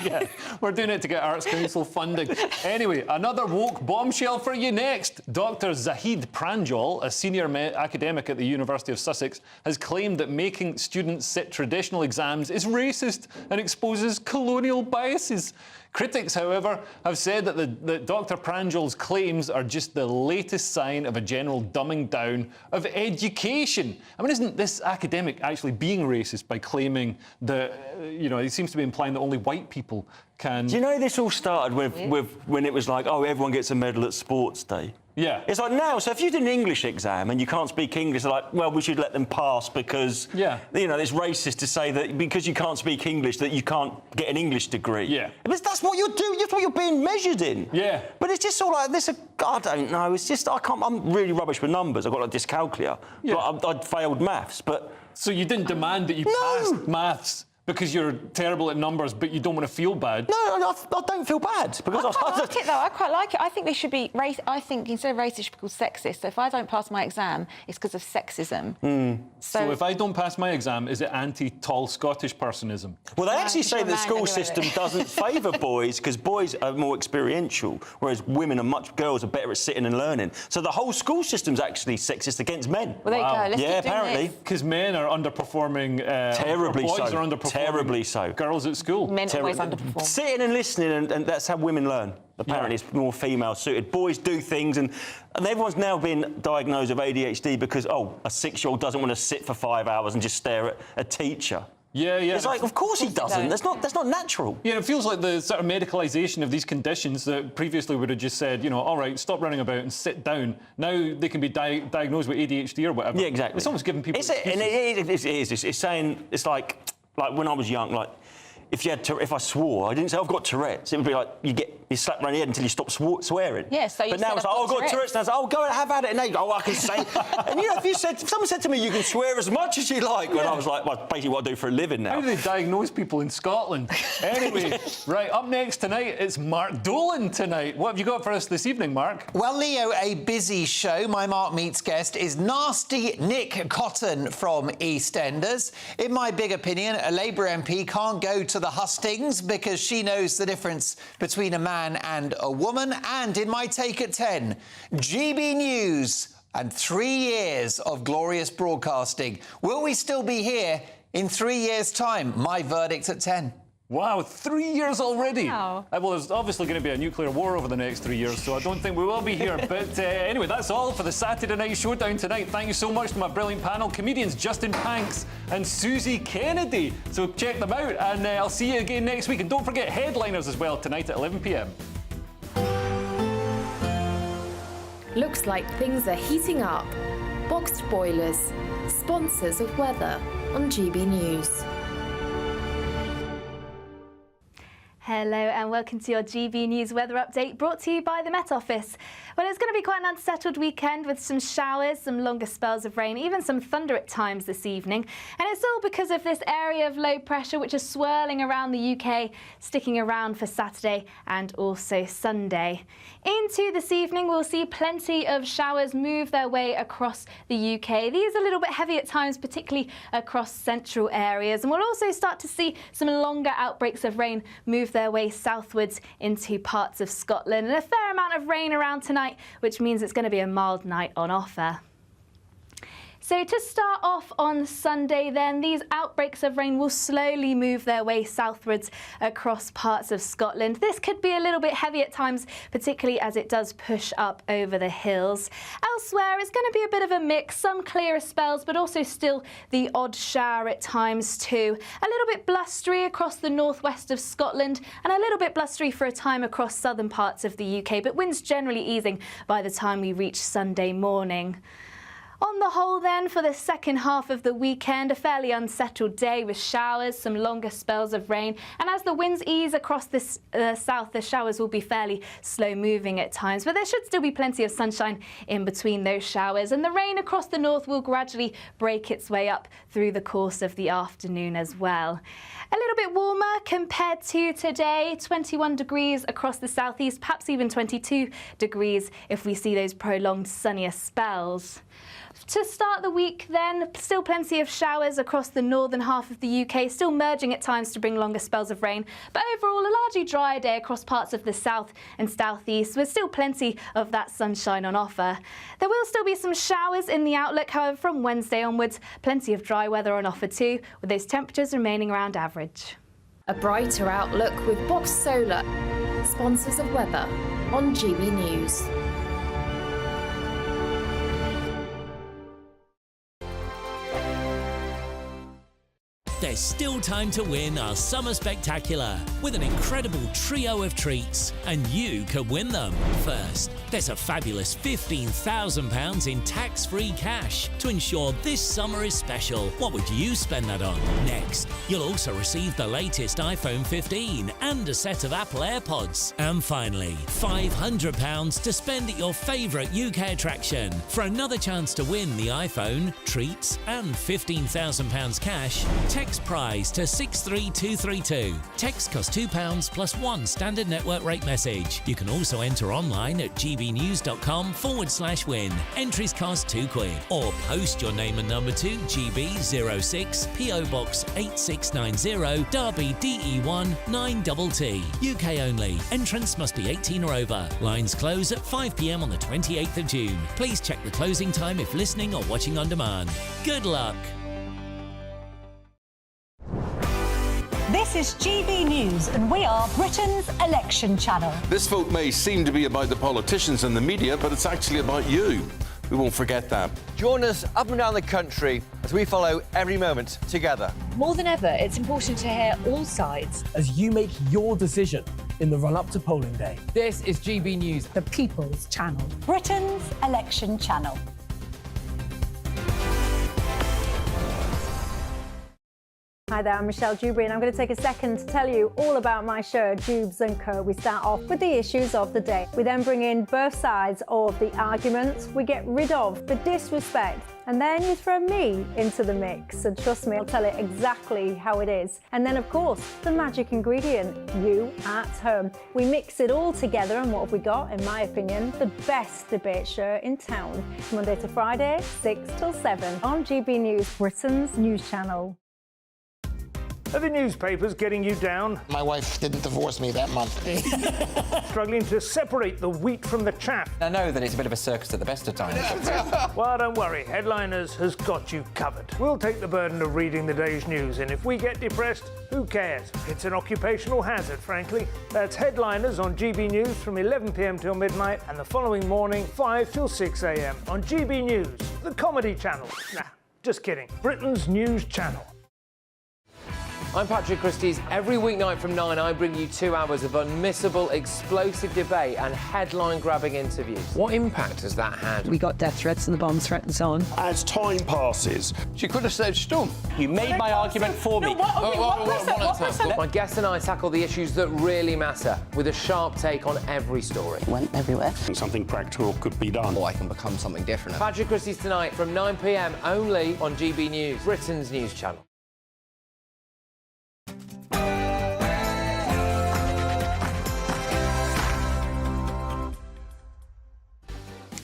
[SPEAKER 13] Yeah, we're doing it to get Arts Council funding. Anyway, another woke bombshell for you next. Dr. Zahid Pranjal, a senior academic at the University of Sussex, has claimed that making students sit traditional exams is racist and exposes colonial biases. Critics, however, have said that Dr. Pranjal's claims are just the latest sign of a general dumbing down of education. I mean, isn't this academic actually being racist by claiming that, he seems to be implying that only white people can...
[SPEAKER 18] Do you know this all started with when it was like, oh, everyone gets a medal at sports day?
[SPEAKER 13] Yeah.
[SPEAKER 18] It's like now, so if you did an English exam and you can't speak English, they're like, well, we should let them pass because, it's racist to say that because you can't speak English that you can't get an English degree. Yeah. But that's what you're doing. That's what you're being measured in.
[SPEAKER 13] Yeah.
[SPEAKER 18] But it's just sort of like this, I don't know, it's just, I'm really rubbish with numbers. I've got like dyscalculia. Yeah. I'd failed maths, but...
[SPEAKER 13] So you didn't demand that you passed maths because you're terrible at numbers, but you don't want to feel bad?
[SPEAKER 18] No, I don't feel bad. Because
[SPEAKER 17] I quite like it, though. I quite like it. I think they should be... I think instead of racist, it should be called sexist. So if I don't pass my exam, it's because of sexism.
[SPEAKER 13] So if I don't pass my exam, is it anti-tall Scottish personism?
[SPEAKER 18] Well, they actually say the school system doesn't favour boys because boys are more experiential, whereas girls are better at sitting and learning. So the whole school system's actually sexist against men.
[SPEAKER 17] Well, there you go. Let's keep doing
[SPEAKER 18] apparently.
[SPEAKER 13] Because men are underperforming...
[SPEAKER 18] terribly
[SPEAKER 13] boys
[SPEAKER 18] so.
[SPEAKER 13] are underperforming.
[SPEAKER 18] Terribly so.
[SPEAKER 13] Girls at school.
[SPEAKER 17] Men always underperform.
[SPEAKER 18] Sitting and listening, and that's how women learn. Apparently, it's more female-suited. Boys do things, and everyone's now been diagnosed with ADHD because, a 6-year-old doesn't want to sit for 5 hours and just stare at a teacher.
[SPEAKER 13] Yeah.
[SPEAKER 18] It's like, of course he doesn't. That's not natural.
[SPEAKER 13] Yeah, it feels like the sort of medicalisation of these conditions that previously would have just said, all right, stop running about and sit down. Now they can be diagnosed with ADHD or whatever.
[SPEAKER 18] Yeah, exactly.
[SPEAKER 13] It's almost giving people...
[SPEAKER 18] And it is. It's saying... It's like when I was young, like... If I swore, I didn't say I've got Tourette's. It would be like you slap around your head until you stop swearing.
[SPEAKER 17] Yeah, so you
[SPEAKER 18] But now it's like, I've got Tourette's. And I was like, go and have at it. And they go, I can say. And if someone said to me, you can swear as much as you like, and I was like, well, basically what I do for a living now.
[SPEAKER 13] How do they diagnose people in Scotland? Anyway, right, up next tonight, it's Mark Dolan tonight. What have you got for us this evening, Mark?
[SPEAKER 2] Well, Leo, a busy show. My Mark Meets guest is nasty Nick Cotton from EastEnders. In my big opinion, a Labour MP can't go to the hustings because she knows the difference between a man and a woman. And in my take at 10, GB News and 3 years of glorious broadcasting. Will we still be here in 3 years' time? My verdict at 10.
[SPEAKER 13] Wow, 3 years already.
[SPEAKER 17] Wow.
[SPEAKER 13] Well, there's obviously going to be a nuclear war over the next 3 years, so I don't think we will be here. But anyway, that's all for the Saturday Night Showdown tonight. Thank you so much to my brilliant panel, comedians Justin Panks and Susie Kennedy. So check them out, and I'll see you again next week. And don't forget headliners as well tonight at 11 p.m.
[SPEAKER 4] Looks like things are heating up. Boxed boilers, sponsors of weather on GB News.
[SPEAKER 5] Hello and welcome to your GB News weather update brought to you by the Met Office. Well, it's going to be quite an unsettled weekend with some showers, some longer spells of rain, even some thunder at times this evening. And it's all because of this area of low pressure which is swirling around the UK, sticking around for Saturday and also Sunday. Into this evening, we'll see plenty of showers move their way across the UK. These are a little bit heavy at times, particularly across central areas. And we'll also start to see some longer outbreaks of rain move their way southwards into parts of Scotland. And a fair amount of rain around tonight, which means it's going to be a mild night on offer. So to start off on Sunday then, these outbreaks of rain will slowly move their way southwards across parts of Scotland. This could be a little bit heavy at times, particularly as it does push up over the hills. Elsewhere, it's going to be a bit of a mix, some clearer spells, but also still the odd shower at times too. A little bit blustery across the northwest of Scotland and a little bit blustery for a time across southern parts of the UK, but winds generally easing by the time we reach Sunday morning. On the whole then, for the second half of the weekend, a fairly unsettled day with showers, some longer spells of rain, and as the winds ease across the south, the showers will be fairly slow moving at times, but there should still be plenty of sunshine in between those showers, and the rain across the north will gradually break its way up through the course of the afternoon as well. A little bit warmer compared to today, 21 degrees across the southeast, perhaps even 22 degrees if we see those prolonged sunnier spells. To start the week then, still plenty of showers across the northern half of the UK, still merging at times to bring longer spells of rain, but overall a largely dry day across parts of the south and southeast, with still plenty of that sunshine on offer. There will still be some showers in the outlook, however, from Wednesday onwards, plenty of dry weather on offer too, with those temperatures remaining around average.
[SPEAKER 4] A brighter outlook with Box Solar, sponsors of weather on GB News.
[SPEAKER 6] There's still time to win our Summer Spectacular with an incredible trio of treats, and you could win them. First, there's a fabulous £15,000 in tax-free cash to ensure this summer is special. What would you spend that on? Next, you'll also receive the latest iPhone 15 and a set of Apple AirPods. And finally, £500 to spend at your favourite UK attraction. For another chance to win the iPhone, treats and £15,000 cash, text prize to 63232. Text costs £2 plus one standard network rate message. You can also enter online at gbnews.com/win. Entries cost £2 or post your name and number to GB06 PO Box 8690 Derby DE1 9TT. UK only. Entrance must be 18 or over. Lines close at 5 p.m. on the 28th of June. Please check the closing time if listening or watching on demand. Good luck.
[SPEAKER 24] This is GB News, and we are Britain's election channel.
[SPEAKER 15] This vote may seem to be about the politicians and the media, but it's actually about you. We won't forget that.
[SPEAKER 1] Join us up and down the country as we follow every moment together.
[SPEAKER 20] More than ever, it's important to hear all sides
[SPEAKER 16] as you make your decision in the run-up to polling day.
[SPEAKER 20] This is GB News, the People's Channel.
[SPEAKER 24] Britain's election channel.
[SPEAKER 21] Hi there, I'm Michelle Dewberry, and I'm going to take a second to tell you all about my show, Dubes & Co. We start off with the issues of the day. We then bring in both sides of the arguments. We get rid of the disrespect, and then you throw me into the mix. And trust me, I'll tell it exactly how it is. And then, of course, the magic ingredient, you at home. We mix it all together, and what have we got? In my opinion, the best debate show in town. Monday to Friday, 6 till 7 on GB News, Britain's news channel.
[SPEAKER 10] Are the newspapers getting you down?
[SPEAKER 22] My wife didn't divorce me that month.
[SPEAKER 10] Struggling to separate the wheat from the chaff?
[SPEAKER 12] I know that it's a bit of a circus at the best of times.
[SPEAKER 10] Well, don't worry, Headliners has got you covered. We'll take the burden of reading the day's news, and if we get depressed, who cares? It's an occupational hazard, frankly. That's Headliners on GB News from 11 p.m. till midnight, and the following morning, 5 till 6 a.m. on GB News, the comedy channel. Nah, just kidding. Britain's news channel.
[SPEAKER 3] I'm Patrick Christie's. Every weeknight from 9, I bring you 2 hours of unmissable, explosive debate and headline-grabbing interviews. What impact has that had?
[SPEAKER 7] We got death threats and the bomb threat and so on.
[SPEAKER 9] As time passes, she could have saved Storm.
[SPEAKER 18] You made my argument for me.
[SPEAKER 3] My guests and I tackle the issues that really matter with a sharp take on every story.
[SPEAKER 22] Went everywhere.
[SPEAKER 9] Something practical could be done.
[SPEAKER 14] Or I can become something different.
[SPEAKER 3] Patrick Christie's tonight from 9 p.m. only on GB News, Britain's news channel.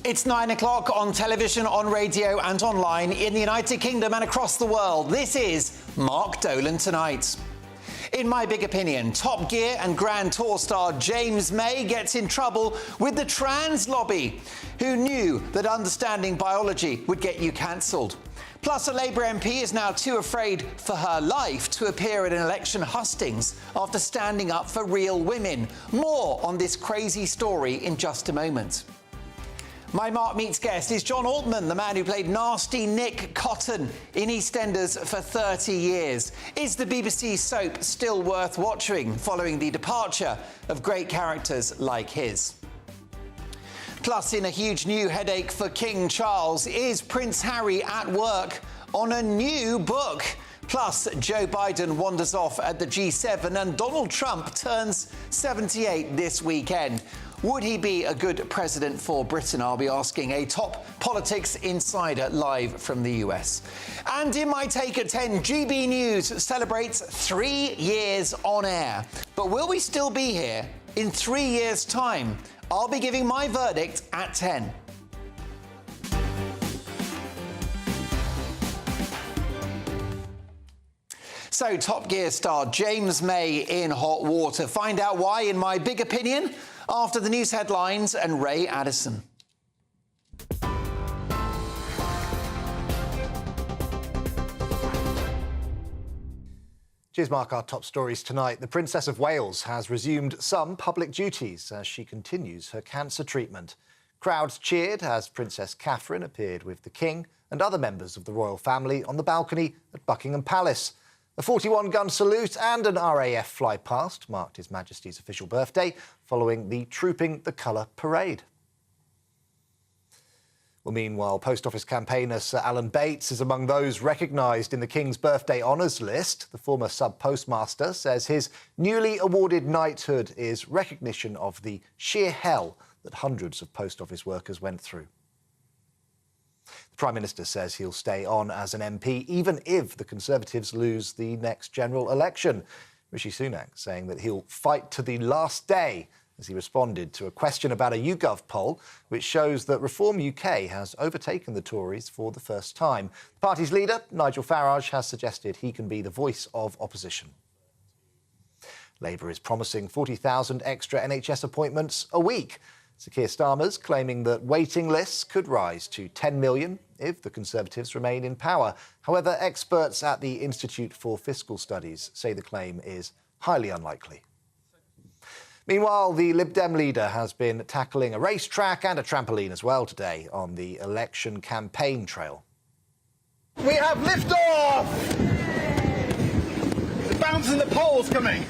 [SPEAKER 2] It's 9 o'clock on television, on radio and online in the United Kingdom and across the world. This is Mark Dolan Tonight. In my big opinion, Top Gear and Grand Tour star James May gets in trouble with the trans lobby. Who knew that understanding biology would get you cancelled? Plus, a Labour MP is now too afraid for her life to appear at an election hustings after standing up for real women. More on this crazy story in just a moment. My Mark Meets guest is John Altman, the man who played nasty Nick Cotton in EastEnders for 30 years. Is the BBC soap still worth watching following the departure of great characters like his? Plus, in a huge new headache for King Charles, is Prince Harry at work on a new book? Plus, Joe Biden wanders off at the G7 and Donald Trump turns 78 this weekend. Would he be a good president for Britain? I'll be asking a top politics insider live from the US. And in my take at 10, GB News celebrates 3 years on air. But will we still be here in 3 years' time? I'll be giving my verdict at 10. So, Top Gear star James May in hot water. Find out why in my big opinion after the news headlines and Ray Addison.
[SPEAKER 16] Cheers, Mark. Our top stories tonight. The Princess of Wales has resumed some public duties as she continues her cancer treatment. Crowds cheered as Princess Catherine appeared with the King and other members of the royal family on the balcony at Buckingham Palace. A 41-gun salute and an RAF fly-past marked His Majesty's official birthday following the Trooping the Colour parade. Well, meanwhile, Post Office campaigner Sir Alan Bates is among those recognised in the King's birthday honours list. The former sub-postmaster says his newly awarded knighthood is recognition of the sheer hell that hundreds of Post Office workers went through. The Prime Minister says he'll stay on as an MP even if the Conservatives lose the next general election. Rishi Sunak saying that he'll fight to the last day as he responded to a question about a YouGov poll which shows that Reform UK has overtaken the Tories for the first time. The party's leader, Nigel Farage, has suggested he can be the voice of opposition. Labour is promising 40,000 extra NHS appointments a week. Sir Keir Starmer's claiming that waiting lists could rise to 10 million if the Conservatives remain in power. However, experts at the Institute for Fiscal Studies say the claim is highly unlikely. Meanwhile, the Lib Dem leader has been tackling a racetrack and a trampoline as well today on the election campaign trail.
[SPEAKER 26] We have liftoff! The bounce in the pole's coming.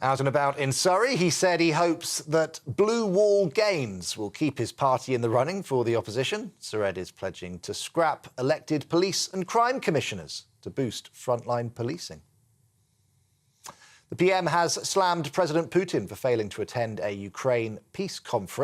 [SPEAKER 16] Out and about in Surrey, he said he hopes that Blue Wall Gaines will keep his party in the running for the opposition. Sir Ed is pledging to scrap elected police and crime commissioners to boost frontline policing. The PM has slammed President Putin for failing to attend a Ukraine peace conference.